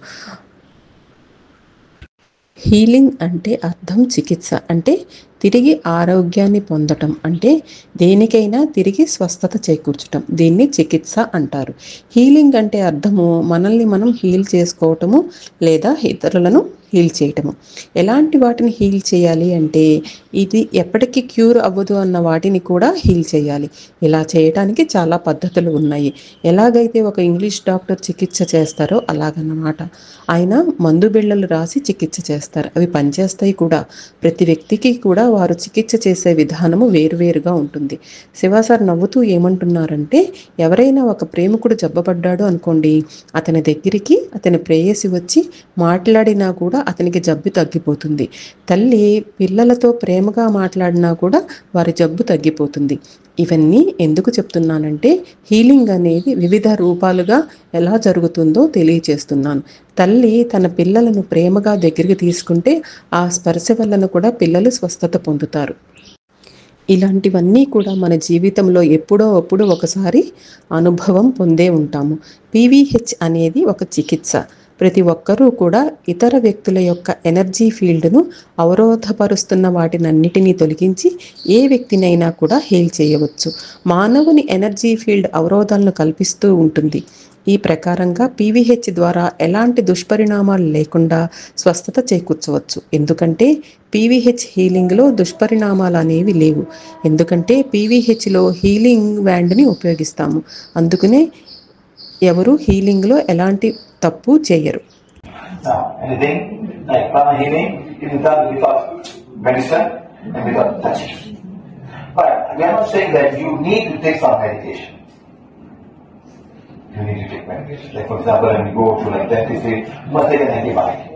Speaker 1: హీలింగ్ అంటే అర్థం చికిత్స, అంటే తిరిగి ఆరోగ్యాన్ని పొందటం, అంటే దేనికైనా తిరిగి స్వస్థత చేకూర్చటం. దీన్ని చికిత్స అంటారు. హీలింగ్ అంటే అర్థము మనల్ని మనం హీల్ చేసుకోవటము లేదా ఇతరులను హీల్ చేయటము. ఎలాంటి వాటిని హీల్ చేయాలి అంటే ఇది ఎప్పటికీ క్యూర్ అవ్వదు అన్న వాటిని కూడా హీల్ చేయాలి. ఇలా చేయటానికి చాలా పద్ధతులు ఉన్నాయి. ఎలాగైతే ఒక ఇంగ్లీష్ డాక్టర్ చికిత్స చేస్తారో అలాగన్నమాట. ఆయన మందు బిళ్ళలు రాసి చికిత్స చేస్తారు, అవి పనిచేస్తాయి కూడా. ప్రతి వ్యక్తికి కూడా వారు చికిత్స చేసే విధానము వేరువేరుగా ఉంటుంది. శివ సార్ నవ్వుతూ ఏమంటున్నారంటే, ఎవరైనా ఒక ప్రేమికుడు జబ్బపడ్డాడు అనుకోండి, అతని దగ్గరికి అతని ప్రేయసి వచ్చి మాట్లాడినా కూడా అతనికి జబ్బు తగ్గిపోతుంది. తల్లి పిల్లలతో ప్రేమగా మాట్లాడినా కూడా వారి జబ్బు తగ్గిపోతుంది. ఇవన్నీ ఎందుకు చెప్తున్నానంటే హీలింగ్ అనేది వివిధ రూపాలుగా ఎలా జరుగుతుందో తెలియచేస్తున్నాను. తల్లి తన పిల్లలను ప్రేమగా దగ్గరికి తీసుకుంటే ఆ స్పర్శ వలన కూడా పిల్లలు స్వస్థత పొందుతారు. ఇలాంటివన్నీ కూడా మన జీవితంలో ఎప్పుడో అప్పుడు ఒకసారి అనుభవం పొందే ఉంటాము. పీవీహెచ్ అనేది ఒక చికిత్స. ప్రతి ఒక్కరూ కూడా ఇతర వ్యక్తుల యొక్క ఎనర్జీ ఫీల్డ్ను అవరోధపరుస్తున్న వాటినన్నిటినీ తొలగించి ఏ వ్యక్తినైనా కూడా హీల్ చేయవచ్చు. మానవుని ఎనర్జీ ఫీల్డ్ అవరోధాలను కల్పిస్తూ ఉంటుంది. ఈ ప్రకారంగా పీవీహెచ్ ద్వారా ఎలాంటి దుష్పరిణామాలు లేకుండా స్వస్థత చేకూర్చవచ్చు. ఎందుకంటే పీవీహెచ్ హీలింగ్లో దుష్పరిణామాలు అనేవి లేవు. ఎందుకంటే పీవీహెచ్లో హీలింగ్ వ్యాండ్ని ఉపయోగిస్తాము. అందుకనే ఎవరు హీలింగ్లో ఎలాంటి తప్పు చేయరు.
Speaker 2: Now, anything like prana healing is done without medicine and without touching. But we are not saying that you need to take some medication. You need to take medication. Like for example, when you go to like dentist, say, you must take an antibiotic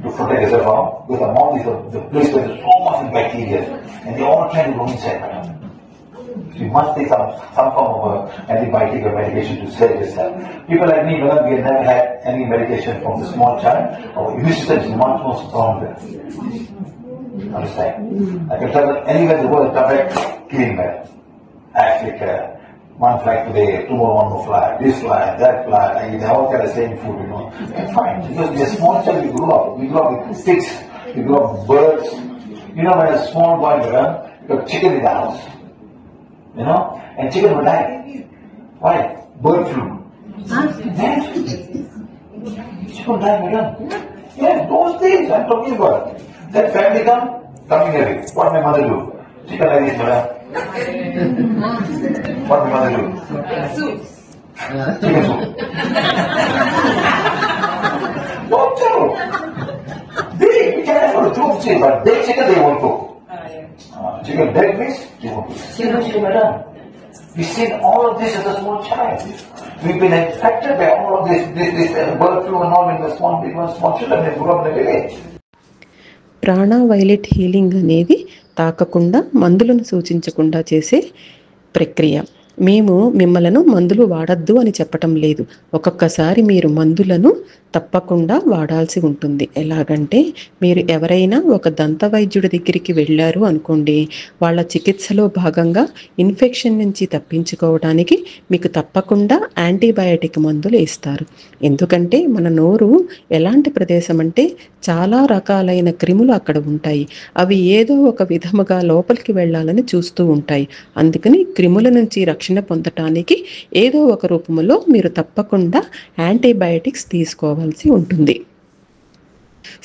Speaker 2: to protect yourself from, because the mouth is the place where there's so much bacteria and they all try to go inside. So you must take some form of antibiotic or medication to save yourself. People like me, we have never had any medication from the small child. Our immune system is much more stronger. Understand? I can travel anywhere in the world, come back clean man. Africa, one flight today, tomorrow one more flight, this flight, that flight, and they all get the same food, you know. And fine, because we are small child, we grew up with sticks, we grew up with birds. You know, when a small boy grew up, you got chicken in the house. You know, and chicken will die. Why? Bird flu. Yes. Chicken die, madam. Yes, those days I'm talking about. That family coming here. What my mother do? Chicken like this, madam. What my mother do? Soup. Chicken soup. Don't tell. They can afford to cook chicken, but they chicken they won't cook. Chicken leg piece, they won't cook. Seriously, madam. We've seen all of this as a small child. We've been infected by all of this bird flu and all in the small children that grew up in the village.
Speaker 1: Prana violet healing అనేది తాకకుండా మందులను సూచించకుండా చేసే ప్రక్రియ. మేము మిమ్మలను మందులు వాడద్దు అని చెప్పటం లేదు. ఒక్కొక్కసారి మీరు మందులను తప్పకుండా వాడాల్సి ఉంటుంది. ఎలాగంటే మీరు ఎవరైనా ఒక దంత వైద్యుడి దగ్గరికి వెళ్ళారు అనుకోండి, వాళ్ళ చికిత్సలో భాగంగా ఇన్ఫెక్షన్ నుంచి తప్పించుకోవడానికి మీకు తప్పకుండా యాంటీబయాటిక్ మందులు ఇస్తారు. ఎందుకంటే మన నోరు ఎలాంటి ప్రదేశం అంటే చాలా రకాలైన క్రిములు అక్కడ ఉంటాయి. అవి ఏదో ఒక విధముగా లోపలికి వెళ్ళాలని చూస్తూ ఉంటాయి. అందుకని క్రిముల నుంచి రక్షణ పొందటానికి ఏదో ఒక రూపంలో మీరు తప్పకుండా యాంటీబయాటిక్స్ తీసుకోవాల్సి ఉంటుంది.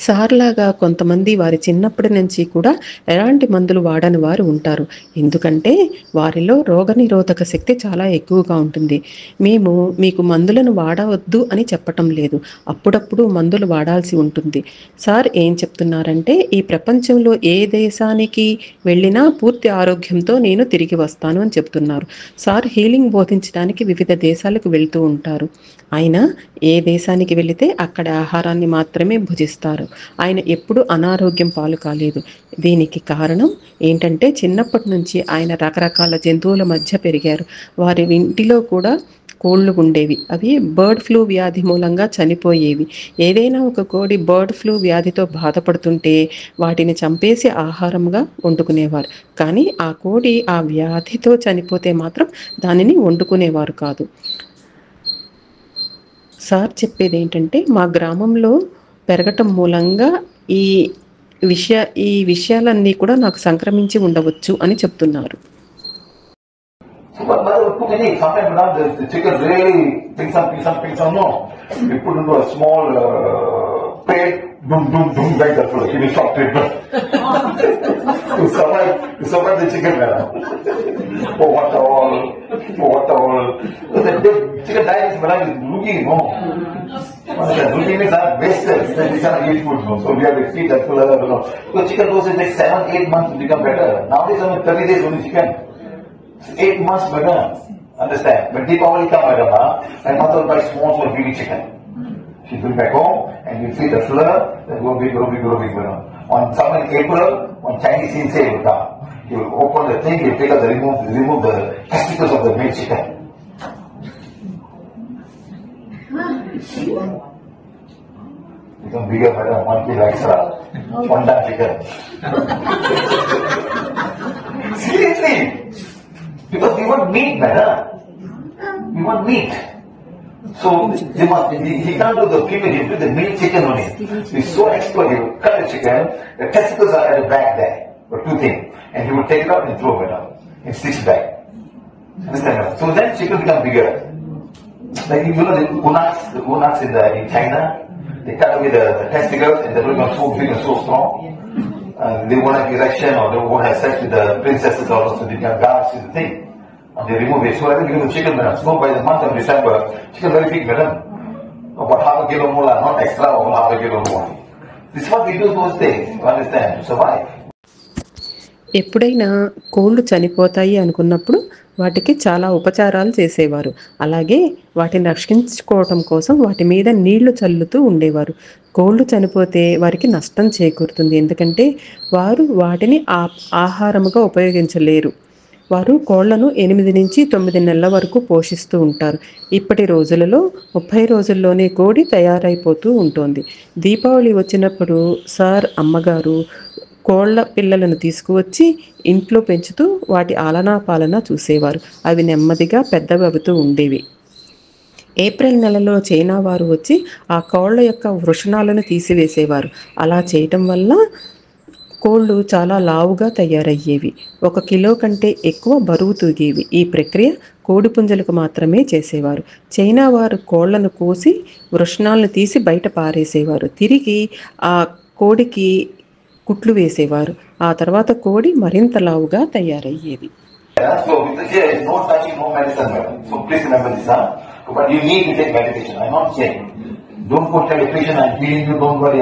Speaker 1: సార్లాగా కొంతమంది వారి చిన్నప్పటి నుంచి కూడా ఎలాంటి మందులు వాడని వారు ఉంటారు. ఎందుకంటే వారిలో రోగనిరోధక శక్తి చాలా ఎక్కువగా ఉంటుంది. మేము మీకు మందులను వాడవద్దు అని చెప్పటం లేదు. అప్పుడప్పుడు మందులు వాడాల్సి ఉంటుంది. సార్ ఏం చెప్తున్నారంటే ఈ ప్రపంచంలో ఏ దేశానికి వెళ్ళినా పూర్తి ఆరోగ్యంతో నేను తిరిగి వస్తాను అని చెప్తున్నారు. సార్ హీలింగ్ బోధించడానికి వివిధ దేశాలకు వెళ్తూ ఉంటారు. ఆయన ఏ దేశానికి వెళితే అక్కడ ఆహారాన్ని మాత్రమే భుజిస్తారు. ఆయన ఎప్పుడు అనారోగ్యం పాలు కాలేదు. దీనికి కారణం ఏంటంటే చిన్నప్పటి నుంచి ఆయన రకరకాల జంతువుల మధ్య పెరిగారు. వారి ఇంటిలో కూడా కోళ్ళు ఉండేవి. అవి బర్డ్ ఫ్లూ వ్యాధి మూలంగా చనిపోయేవి. ఏదైనా ఒక కోడి బర్డ్ ఫ్లూ వ్యాధితో బాధపడుతుంటే వాటిని చంపేసి ఆహారంగా వండుకునేవారు. కానీ ఆ కోడి ఆ వ్యాధితో చనిపోతే మాత్రం దానిని వండుకునేవారు కాదు. సార్ చెప్పేది ఏంటంటే మా గ్రామంలో పెరగటం మూలంగా ఈ విషయాలన్నీ కూడా నాకు సంక్రమించి ఉండవచ్చు అని చెప్తున్నారు.
Speaker 2: But mother would cook and eat. Sometimes the chicken really thinks some no. We put into a small plate, boom, like that. She will stop it. to survive the chicken, madam. For what all? So the chicken diet is, madam, is looking, no. Looking means I'm wasted. We cannot eat food, no. So we have to feed that full other, no. So chicken dose takes 7-8 months to become better. Nowadays only 30 days only chicken. 8 months, madam. Understand? When Deepavali come, madam, my mother will buy small baby chicken. She bring back home and we feed the flour, then grow big, madam. On summer in April, when Chinese New Year will come, He will open the thing, he will take out remove the testicles of the male chicken. Become bigger, madam, 1 kilo extra. One time chicken. Seriously. Because we want meat, madam. We want meat. So he can't do the female, he do the male chicken only. He's so expert, he will cut the chicken, the testicles are at the back there, or 2 things. And he will take it out and throw it out. It sticks back. Understand? So then chicken become bigger. Like you know the unaks in China, they cut away the testicles and they become so big and so strong. They won't have erection or they won't have sex with the princesses also, so they become guards is the thing. And they remove it. So I think you know chicken, madam. So by the month of December, chicken very big, madam. About half a kilo more, not extra, or half a kilo more. This is what we do those days, you understand, to survive.
Speaker 1: ఎప్పుడైనా కోళ్ళు చనిపోతాయి అనుకున్నప్పుడు వాటికి చాలా ఉపచారాలు చేసేవారు. అలాగే వాటిని రక్షించుకోవటం కోసం వాటి మీద నీళ్లు చల్లుతూ ఉండేవారు. కోళ్ళు చనిపోతే వారికి నష్టం చేకూరుతుంది, ఎందుకంటే వారు వాటిని ఆహారముగా ఉపయోగించలేరు. వారు కోళ్లను 8 నుంచి 9 నెలల వరకు పోషిస్తూ ఉంటారు. ఇప్పటి రోజులలో 30 రోజుల్లోనే కోడి తయారైపోతూ ఉంటుంది. దీపావళి వచ్చినప్పుడు సార్ అమ్మగారు కోళ్ల పిల్లలను తీసుకువచ్చి ఇంట్లో పెంచుతూ వాటి ఆలనా పాలన చూసేవారు. అవి నెమ్మదిగా పెద్దవవుతూ ఉండేవి. ఏప్రిల్ నెలలో చైనా వారు వచ్చి ఆ కోళ్ల యొక్క వృషణాలను తీసివేసేవారు. అలా చేయటం వల్ల కోళ్ళు చాలా లావుగా తయారయ్యేవి. 1 కిలో కంటే ఎక్కువ బరువు తూగేవి. ఈ ప్రక్రియ కోడి పుంజలకు మాత్రమే చేసేవారు. చైనా వారు కోళ్లను కోసి వృషణాలను తీసి బయట పారేసేవారు. తిరిగి ఆ కోడికి కుట్లు వేసేవారు. ఆ తర్వాత కోడి మరింత లావుగా తయారయ్యేది.
Speaker 2: So here is no touching, no medicine, madam. So please remember this, huh? But you need to take medication. I'm not saying don't put medication. I'm healing you. Don't worry.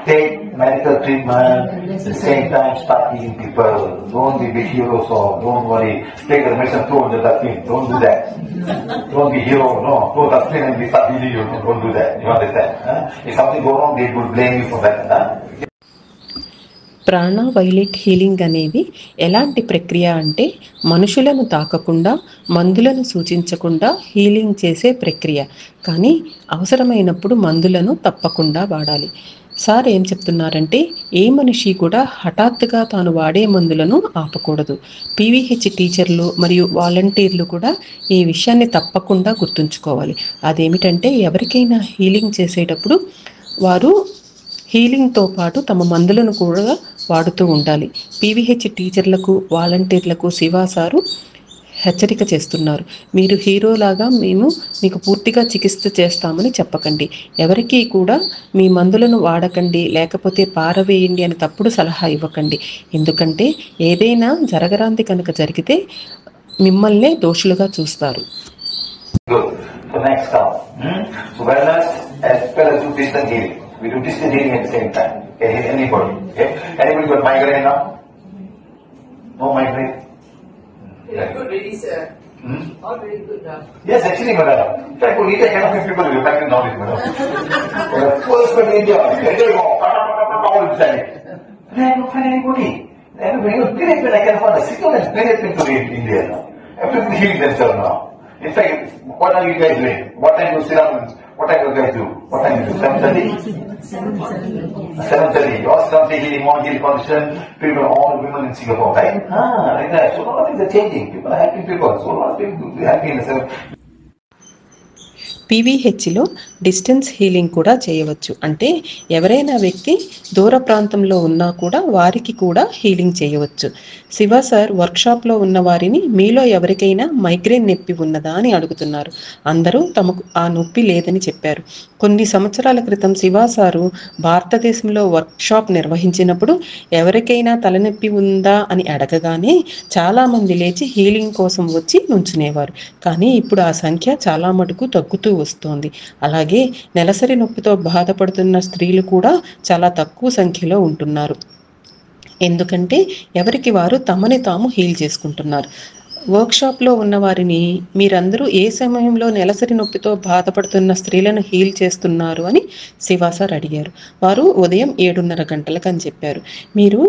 Speaker 2: Take medical treatment. At the same time, start healing people. Don't be big heroes. So don't worry. Take the medicine, throw in the dustbin. Don't do that. Don't be hero. No, throw the dustbin and we start healing you. Don't do that. You understand? Huh? If something go wrong, they will blame you for that. Huh?
Speaker 1: ప్రాణ violet healing అనేది ఎలాంటి ప్రక్రియ అంటే మనుషులను తాకకుండా మందులను సూచించకుండా healing చేసే ప్రక్రియ. కానీ అవసరమైనప్పుడు మందులను తప్పకుండా వాడాలి. సార్ ఏం చెప్తున్నారంటే ఏ మనిషి కూడా హఠాత్తుగా తాను వాడే మందులను ఆపకూడదు. పీవీహెచ్ టీచర్లు మరియు వాలంటీర్లు కూడా ఈ విషయాన్ని తప్పకుండా గుర్తుంచుకోవాలి. అదేమిటంటే ఎవరికైనా హీలింగ్ చేసేటప్పుడు వారు హీలింగ్తో పాటు తమ మందులను కూడా వాడుతూ ఉండాలి. పీవీహెచ్ టీచర్లకు వాలంటీర్లకు శివ సారు హెచ్చరిక చేస్తున్నారు. మీరు హీరోలాగా మేము మీకు పూర్తిగా చికిత్స చేస్తామని చెప్పకండి. ఎవరికీ కూడా మీ మందులను వాడకండి లేకపోతే పారవేయండి అని తప్పుడు సలహా ఇవ్వకండి. ఎందుకంటే ఏదైనా జరగరాంది కనుక జరిగితే మిమ్మల్నే దోషులుగా చూస్తారు.
Speaker 2: So next come. So wellness as well as do distance healing. We do distance healing at the same time. Can heal anybody. Okay? Anybody got migraine now? No migraine?
Speaker 3: Very good, really, sir. All very good now.
Speaker 2: Yes, actually, madam. In fact, for India, kind of people will migraine knowledge, madam. First in India, they go, all inside. But I don't find anybody. And when you spirit, when I can find a single and spirit into India now. Everybody healing themselves now. In fact, what are you guys doing? What time you sit down? What time you guys do? What time you do? 7:30? 7:30. You all sit down, take healing, more healing condition. People, all women in Singapore, right? Like that. So a lot of things are changing. People are helping people. So a lot of people are helping in the
Speaker 1: పీవీహెచ్లో distance healing కూడా చేయవచ్చు. అంటే ఎవరైనా వ్యక్తి దూర ప్రాంతంలో ఉన్నా కూడా వారికి కూడా హీలింగ్ చేయవచ్చు. శివ సార్ వర్క్షాప్లో ఉన్న వారిని మీలో ఎవరికైనా మైగ్రేన్ నొప్పి ఉన్నదా అని అడుగుతున్నారు. అందరూ తమకు ఆ నొప్పి లేదని చెప్పారు. కొన్ని సంవత్సరాల క్రితం శివ సారు భారతదేశంలో వర్క్షాప్ నిర్వహించినప్పుడు ఎవరికైనా తలనొప్పి ఉందా అని అడగగానే చాలామంది లేచి హీలింగ్ కోసం వచ్చి నుంచునేవారు. కానీ ఇప్పుడు ఆ సంఖ్య చాలా మటుకు తగ్గుతూ వస్తోంది. అలాగే నెలసరి నొప్పితో బాధపడుతున్న స్త్రీలు కూడా చాలా తక్కువ సంఖ్యలో ఉంటున్నారు. ఎందుకంటే ఎవరికి వారు తమని తాము హీల్ చేసుకుంటున్నారు. వర్క్షాప్లో ఉన్న వారిని మీరందరూ ఏ సమయంలో నెలసరి నొప్పితో బాధపడుతున్న స్త్రీలను హీల్ చేస్తున్నారు అని శివ సార్ అడిగారు. వారు ఉదయం 7:30 గంటలకు అని చెప్పారు. మీరు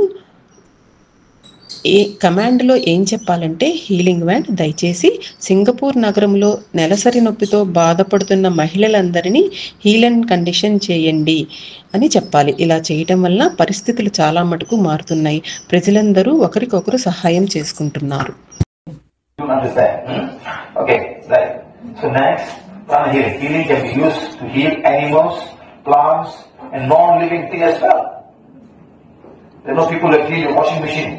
Speaker 1: కమాండ్లో ఏం చెప్పాలంటే, హీలింగ్ వ్యాన్ దయచేసి సింగపూర్ నగరంలో నెలసరి నొప్పితో బాధపడుతున్న మహిళలందరినీ హీల్ అండ్ కండిషన్ చేయండి అని చెప్పాలి. ఇలా చేయటం వల్ల పరిస్థితులు చాలా మటుకు మారుతున్నాయి. ప్రజలందరూ ఒకరికొకరు సహాయం చేసుకుంటున్నారు.
Speaker 2: Okay, right. So next, prana healing. Healing can be used to heal animals, plants, and non-living things as well. There are no people that heal your washing machine.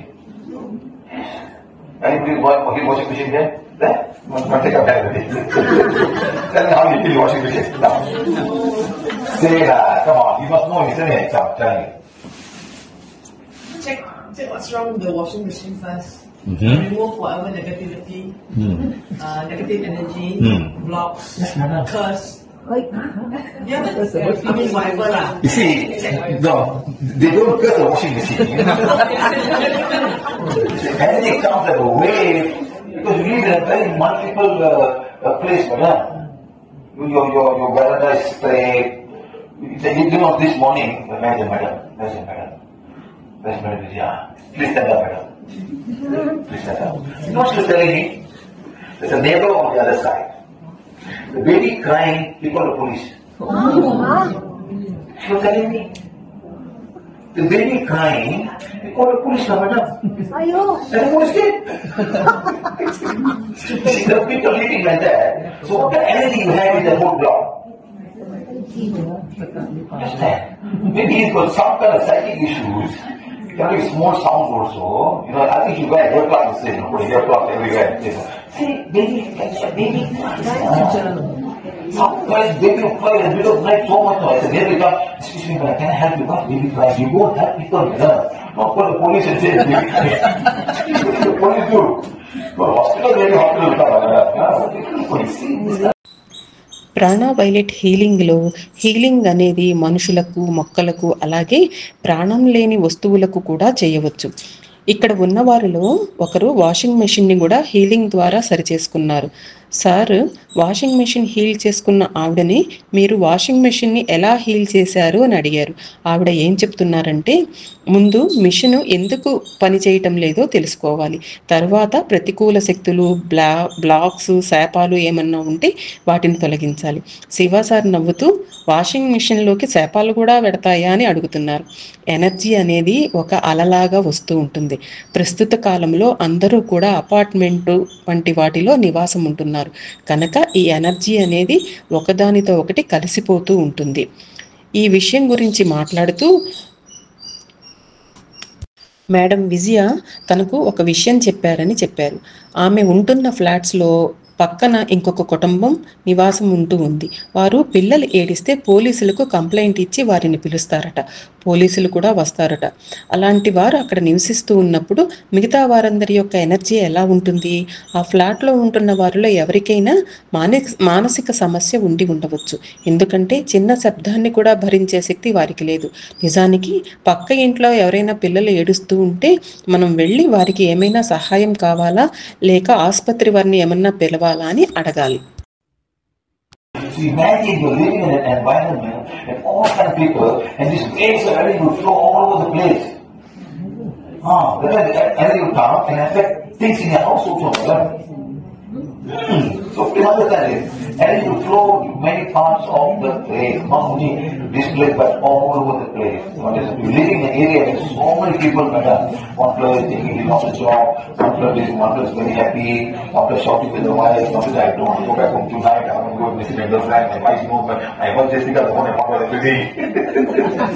Speaker 2: Anybody heal washing machine there? There? One take a bag with it. Tell me how you heal your washing machine. Now. Say that. Come on, you must know, isn't it? Come, tell me.
Speaker 3: Check what's wrong with the washing machine first.
Speaker 2: Mm-hmm.
Speaker 3: Remove whatever negativity, negative energy, blocks, curse. Yeah, I mean whatever lah.
Speaker 2: You see, no, they don't curse the washing machine. Anything comes like a wave, because you live in a very multiple place, madam. Your veranda is straight. You know, this morning, imagine, madam. Yeah. Please stand up, madam. Please stand up. You know what she was telling me? There's a neighbor on the other side. The baby crying, he called the police. She was telling me. The baby crying, he called the police, madam. And the police came. See, the people living like that. So what the energy you have in the whole block? Understand? Maybe he's got some kind of psychic issues. It can be small sounds also. You know, I think you wear earplugs the same. Put earplugs everywhere. See, baby cries. Sometimes baby will cry in the middle of the night so much noise. And baby comes, excuse me, can I help you? Why baby cries? You won't help people, madam. Not call the police and say, baby cries. What do the police do? Go to hospital, maybe hospital will come, madam. What do the police see?
Speaker 1: ప్రాణ violet హీలింగ్లో healing అనేది మనుషులకు, మొక్కలకు, అలాగే ప్రాణం లేని వస్తువులకు కూడా చేయవచ్చు. ఇక్కడ ఉన్న వారిలో ఒకరు వాషింగ్ మెషిన్ని కూడా హీలింగ్ ద్వారా సరిచేసుకున్నారు. సార్, వాషింగ్ మెషిన్ హీల్ చేసుకున్న ఆవిడని మీరు వాషింగ్ మెషిన్ని ఎలా హీల్ చేశారు అని అడిగారు. ఆవిడ ఏం చెప్తున్నారంటే, ముందు మిషన్ ఎందుకు పని చేయటం లేదో తెలుసుకోవాలి, తర్వాత ప్రతికూల శక్తులు, బ్లాక్స్, శాపాలు ఏమన్నా ఉంటే వాటిని తొలగించాలి. శివ సార్ నవ్వుతూ, వాషింగ్ మిషన్లోకి శాపాలు కూడా పెడతాయా అని అడుగుతున్నారు. ఎనర్జీ అనేది ఒక అలలాగా వస్తూ ఉంటుంది. ప్రస్తుత కాలంలో అందరూ కూడా అపార్ట్మెంటు వంటి వాటిలో నివాసం ఉంటున్నారు కనుక ఈ ఎనర్జీ అనేది ఒకదానితో ఒకటి కలిసిపోతూ ఉంటుంది. ఈ విషయం గురించి మాట్లాడుతూ మేడం విజయ తనకు ఒక విషయం చెప్పారని చెప్పారు. ఆమె ఉంటున్న ఫ్లాట్స్లో పక్కన ఇంకొక కుటుంబం నివాసం ఉంటూ ఉంది. వారు పిల్లలు ఏడిస్తే పోలీసులకు కంప్లైంట్ ఇచ్చి వారిని పిలుస్తారట. పోలీసులు కూడా వస్తారట. అలాంటి వారు అక్కడ నివసిస్తూ ఉన్నప్పుడు మిగతా వారందరి యొక్క ఎనర్జీ ఎలా ఉంటుంది? ఆ ఫ్లాట్లో ఉంటున్న వారిలో ఎవరికైనా మానసిక సమస్య ఉండి ఉండవచ్చు. ఎందుకంటే చిన్న శబ్దాన్ని కూడా భరించే శక్తి వారికి లేదు. నిజానికి పక్క ఇంట్లో ఎవరైనా పిల్లలు ఏడుస్తూ ఉంటే మనం వెళ్ళి వారికి ఏమైనా సహాయం కావాలా లేక ఆసుపత్రి వారిని ఏమన్నా పిలవాలా అని అడగాలి.
Speaker 2: So imagine you're living in an environment and all kind of people and this waves of energy will flow all over the place. Then the energy will come and affect things in your house also. So you understand it. Energy will flow to many parts of the place, not only this place but all over the place. You live in an area with so many people, madam. One fellow is taking leave of the job, one fellow is very happy, one fellow shouting with the wife, one fellow I don't want to go back home tonight, I want to go and visit my girlfriend, my wife knows, but I want just because I want to talk about everything.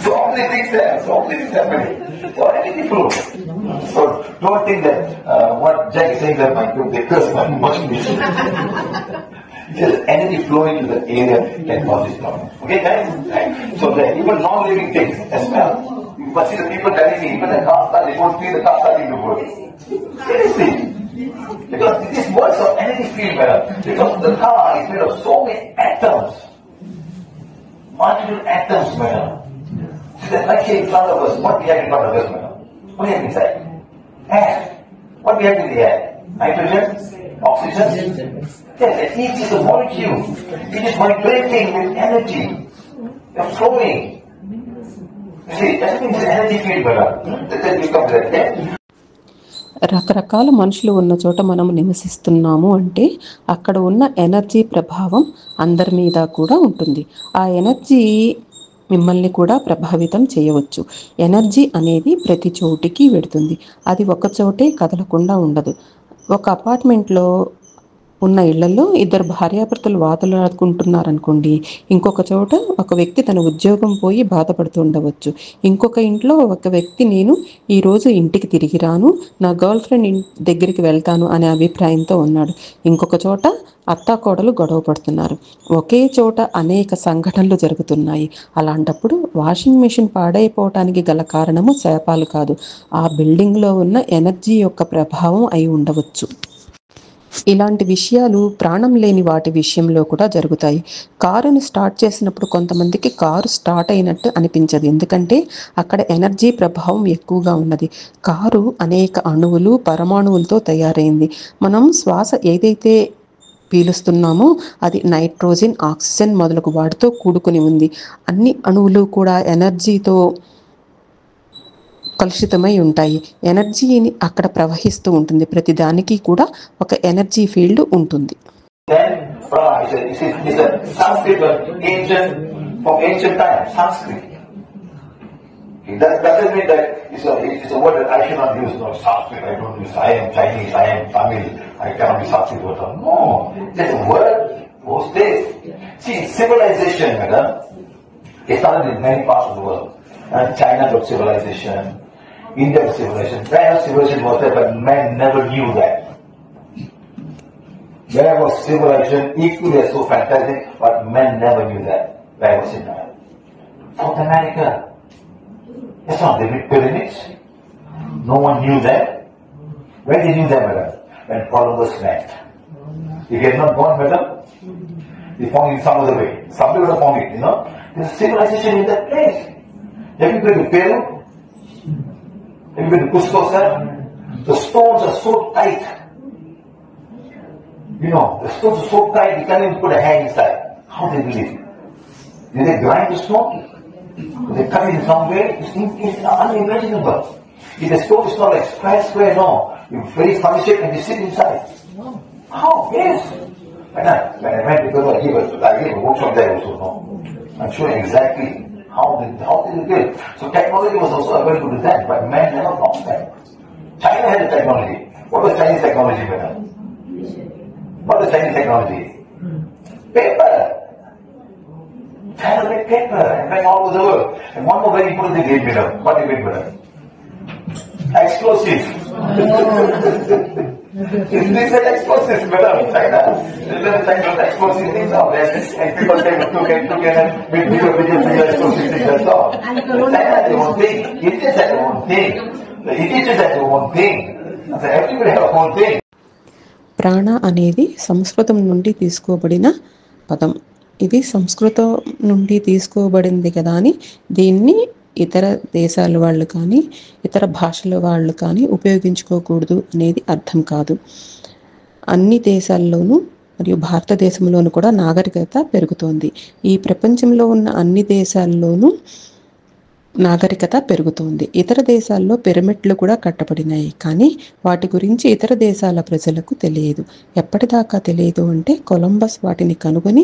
Speaker 2: So all these things there, so all these things happening. So anything flows. So don't think that what Jack is saying that my group, they curse my washing machine. Just energy flowing to the area can cause this problem. Okay, guys? Right? So there, even non-living things as well. You must see the people telling me, even the car start, they won't feel the car starting to work. Seriously. Because this works of energy field, madam. Because the car is made of so many atoms. Multiple atoms, madam. See that light here in front of us, what we have in front of us, madam? What do you have inside? Air. What do you have in the air? Nitrogen? Oxygen? Yes, and each is a molecule. It is vibrating with energy. They're flowing. You see, everything is an energy field, madam. Then we come to that.
Speaker 1: రకరకాల మనుషులు ఉన్న చోట మనం నివసిస్తున్నాము అంటే అక్కడ ఉన్న energy ప్రభావం అందరి మీద కూడా ఉంటుంది. ఆ ఎనర్జీ మిమ్మల్ని కూడా ప్రభావితం చేయవచ్చు. ఎనర్జీ అనేది ప్రతి చోటికి వెడుతుంది. అది ఒక చోటే కదలకుండా ఉండదు. ఒక అపార్ట్మెంట్లో ఉన్న ఇళ్లలో ఇద్దరు భార్యాభర్తలు వాదులాడుకుంటున్నారనుకోండి, ఇంకొక చోట ఒక వ్యక్తి తన ఉద్యోగం పోయి బాధపడుతూ ఉండవచ్చు. ఇంకొక ఇంట్లో ఒక వ్యక్తి నేను ఈరోజు ఇంటికి తిరిగి రాను, నా గర్ల్ ఫ్రెండ్ దగ్గరికి వెళ్తాను అనే అభిప్రాయంతో ఉన్నాడు. ఇంకొక చోట అత్తాకోడలు గొడవ పడుతున్నారు. ఒకే చోట అనేక సంఘటనలు జరుగుతున్నాయి. అలాంటప్పుడు వాషింగ్ మెషిన్ పాడైపోవటానికి గల కారణము శాపాలు కాదు, ఆ బిల్డింగ్లో ఉన్న ఎనర్జీ యొక్క ప్రభావం అయి ఉండవచ్చు. ఇలాంటి విషయాలు ప్రాణం లేని వాటి విషయంలో కూడా జరుగుతాయి. కారుని స్టార్ట్ చేసినప్పుడు కొంతమందికి కారు స్టార్ట్ అయినట్టు అనిపించదు, ఎందుకంటే అక్కడ ఎనర్జీ ప్రభావం ఎక్కువగా ఉన్నది. కారు అనేక అణువులు, పరమాణువులతో తయారైంది. మనం శ్వాస ఏదైతే పీలుస్తున్నామో అది నైట్రోజన్, ఆక్సిజన్ మొదలగు వాటితో కూడుకుని ఉంది. అన్ని అణువులు కూడా ఎనర్జీతో కలుషితమై ఉంటాయి. ఎనర్జీని అక్కడ ప్రవహిస్తూ ఉంటుంది. ప్రతి దానికి కూడా ఒక ఎనర్జీ ఫీల్డ్ ఉంటుంది.
Speaker 2: Then Prana is a Sanskrit word, ancient, from ancient times, Sanskrit. That doesn't mean that it's a word that I should not use. No, Sanskrit, I don't use. I am Chinese, I am Tamil, I cannot be Sanskrit word. No, there's a word, those days. See, civilization, madam, it started in many parts of the world. And China got civilization, India got civilization. Where civilization was there, but men never knew that. Where was civilization equally so fantastic, but men never knew that. Where was it now? South America. That's not the big pyramids. No one knew that. Where they knew that, madam? When Columbus went. If he had not gone, madam, they found it some other way. Somebody would have found it, you know. There's civilization in that place. Have you been to Peru? Have you been to Cusco, sir? The stones are so tight. You know, the stones are so tight, you can't even put a hand inside. How they believe? Did they grind the stone? Did they cut it in some way? It's unimaginable. If the stone is not like square, no. You very funny shape and you sit inside. How? Yes. When I went to Peru, I gave a workshop there also, no. I'm showing exactly how did it build. So technology was also available to them, but men never found that. China had the technology. What was Chinese technology, madam? What was Chinese technology? Paper. China made paper and went all over the world. And one more very important thing they made, madam. What they made, madam? Explosives. They said explosives, madam. China. China was explosive things out there. And people say, took and made bigger explosive things, that's all. China had their own thing. Indians had their own thing. The Egyptians had their own thing. So everybody had a own thing.
Speaker 1: ప్రాణ అనేది సంస్కృతం నుండి తీసుకోబడిన పదం. ఇది సంస్కృతం నుండి తీసుకోబడింది కదా అని దీన్ని ఇతర దేశాల వాళ్ళు కానీ ఇతర భాషల వాళ్ళు కానీ ఉపయోగించుకోకూడదు అనేది అర్థం కాదు. అన్ని దేశాల్లోనూ మరియు భారతదేశంలోనూ కూడా నాగరికత పెరుగుతోంది. ఈ ప్రపంచంలో ఉన్న అన్ని దేశాల్లోనూ నాగరికత పెరుగుతోంది. ఇతర దేశాల్లో పిరమిడ్లు కూడా కట్టబడినాయి, కానీ వాటి గురించి ఇతర దేశాల ప్రజలకు తెలియదు. ఎప్పటిదాకా తెలియదు అంటే కొలంబస్ వాటిని కనుగొని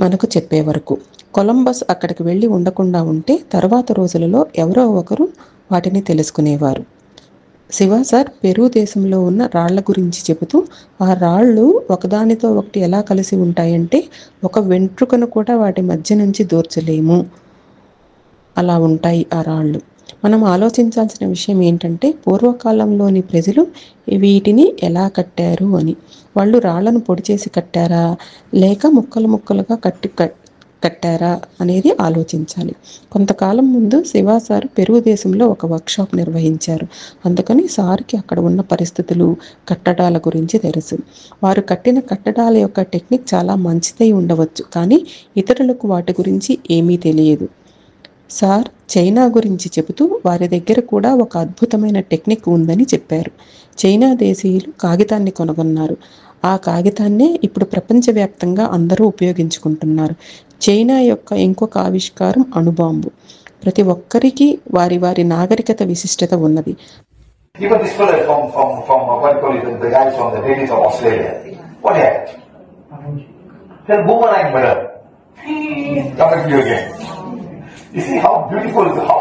Speaker 1: మనకు చెప్పే వరకు. కొలంబస్ అక్కడికి వెళ్ళి ఉండకుండా ఉంటే తర్వాత రోజులలో ఎవరో ఒకరు వాటిని తెలుసుకునేవారు. శివ సార్ పెరు దేశంలో ఉన్న రాళ్ల గురించి చెబుతూ, ఆ రాళ్ళు ఒకదానితో ఒకటి ఎలా కలిసి ఉంటాయంటే ఒక వెంట్రుకను కూడా వాటి మధ్య నుంచి దూర్చలేము, అలా ఉంటాయి ఆ రాళ్ళు. మనం ఆలోచించాల్సిన విషయం ఏంటంటే పూర్వకాలంలోని ప్రజలు వీటిని ఎలా కట్టారు అని. వాళ్ళు రాళ్లను పొడి చేసి కట్టారా లేక ముక్కలు ముక్కలుగా కట్టారా అనేది ఆలోచించాలి. కొంతకాలం ముందు శివ సార్ పెరు దేశంలో ఒక వర్క్షాప్ నిర్వహించారు. అందుకని సార్కి అక్కడ ఉన్న పరిస్థితులు, కట్టడాల గురించి తెలుసు. వారు కట్టిన కట్టడాల యొక్క టెక్నిక్ చాలా మంచిదై ఉండవచ్చు, కానీ ఇతరులకు వాటి గురించి ఏమీ తెలియదు. సార్ చైనా గురించి చెబుతూ వారి దగ్గర కూడా ఒక అద్భుతమైన టెక్నిక్ ఉందని చెప్పారు. చైనా దేశీయులు కాగితాన్ని కనుగొన్నారు. ఆ కాగితాన్నే ఇప్పుడు ప్రపంచవ్యాప్తంగా అందరూ ఉపయోగించుకుంటున్నారు. చైనా యొక్క ఇంకొక ఆవిష్కారం అణుబాంబు. ప్రతి ఒక్కరికి వారి వారి నాగరికత విశిష్టత ఉన్నది.
Speaker 2: Even this fellow from what do you call it, the guys from the ladies of Australia. What happened? They're boomerang, madam. Coming to you again. You see how beautiful it is, how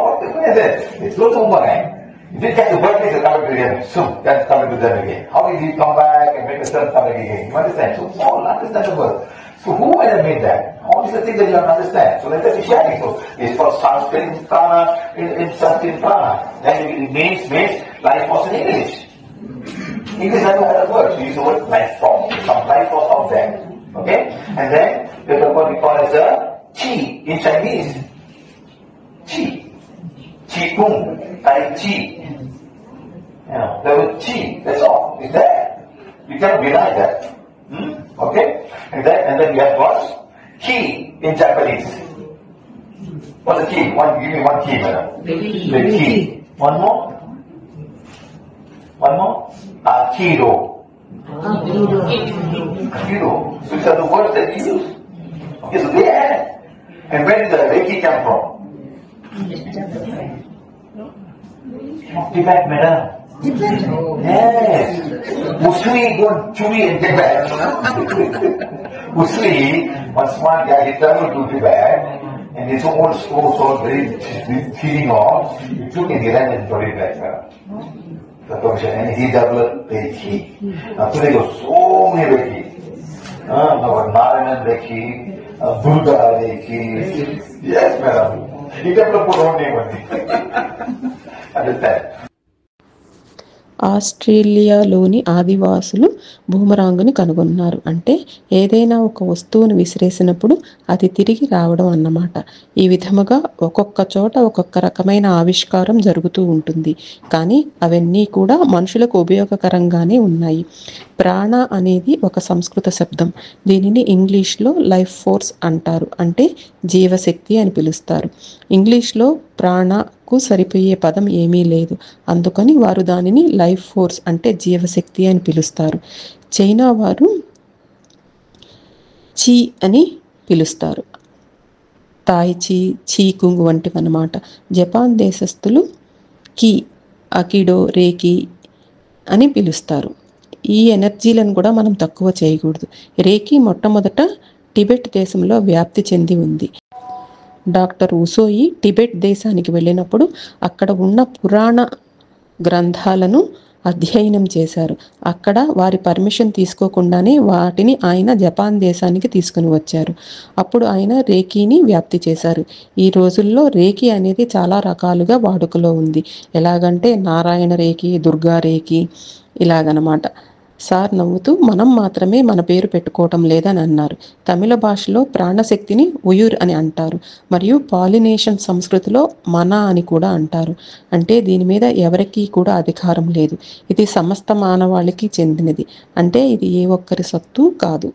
Speaker 2: it's close to boomerang. If you catch the bird, it's coming to them. Soon, that's coming to them again. How did he come back and make the sun come back again? You understand? So it's all understandable. So who would have made that? All these are things that you don't understand. So let us be sharing. So it's for Sanskrit in prana, in Sanskrit prana. Then it means life force in English. English never had a word. We use the word life force. Some life force out there. Okay? And then there's what we call as a qi in Chinese. Qi. Qi Kung. Tai Chi. You know, there was qi. That's all. It's there. You cannot deny that. Okay? And then we have what? Ki in Japanese. What's the ki? Give me one ki, madam. The ki. One more? Aikido. Aikido. So these are the words that we use. Okay, so they add. And where did the Reiki come from? Tibet, madam. Yes. Usui go Chewy in Tibet. Usui, one smart guy, he traveled to Tibet, and his own soul very feeling on. He took in the land and got it like that. And he developed Reiki. Now today there are so many Reiki. Narayan Reiki, Durga Reiki. Yes, madam. He developed his own name only. Understand?
Speaker 1: ఆస్ట్రేలియాలోని ఆదివాసులు బూమరాంగుని కనుగొన్నారు. అంటే ఏదైనా ఒక వస్తువును విసిరేసినప్పుడు అది తిరిగి రావడం అన్నమాట. ఈ విధముగా ఒక్కొక్క చోట ఒక్కొక్క రకమైన ఆవిష్కారం జరుగుతూ ఉంటుంది. కానీ అవన్నీ కూడా మనుషులకు ఉపయోగకరంగానే ఉన్నాయి. ప్రాణ అనేది ఒక సంస్కృత శబ్దం. దీనిని ఇంగ్లీష్లో లైఫ్ ఫోర్స్ అంటారు. అంటే జీవశక్తి అని పిలుస్తారు. ఇంగ్లీష్లో ప్రాణకు సరిపోయే పదం ఏమీ లేదు. అందుకని వారు దానిని లైఫ్ ఫోర్స్ అంటే జీవశక్తి అని పిలుస్తారు. చైనా వారు చీ అని పిలుస్తారు. తాయ్ చీ, చీకుంగ్ వంటివి అన్నమాట. జపాన్ దేశస్థులు కి, అకిడో, రేకి అని పిలుస్తారు. ఈ ఎనర్జీలను కూడా మనం తక్కువ చేయకూడదు. రేకి మొట్టమొదట టిబెట్ దేశంలో వ్యాప్తి చెంది ఉంది. డాక్టర్ ఉసోయి టిబెట్ దేశానికి వెళ్ళినప్పుడు అక్కడ ఉన్న పురాణ గ్రంథాలను అధ్యయనం చేశారు. అక్కడ వారి పర్మిషన్ తీసుకోకుండానే వాటిని ఆయన జపాన్ దేశానికి తీసుకుని వచ్చారు. అప్పుడు ఆయన రేకీని వ్యాప్తి చేశారు. ఈ రోజుల్లో రేకి అనేది చాలా రకాలుగా వాడుకలో ఉంది. ఎలాగంటే నారాయణ రేకి, దుర్గా రేకి ఇలాగనమాట. సార్ నవ్వుతూ మనం మాత్రమే మన పేరు పెట్టుకోవటం లేదని అన్నారు. తమిళ భాషలో ప్రాణశక్తిని ఉయుర్ అని అంటారు. మరియు పాలినేషన్ సంస్కృతిలో మన అని కూడా అంటారు. అంటే దీని మీద ఎవరికీ కూడా అధికారం లేదు. ఇది సమస్త మానవాళికి చెందినది. అంటే ఇది ఏ ఒక్కరి సొత్తు కాదు.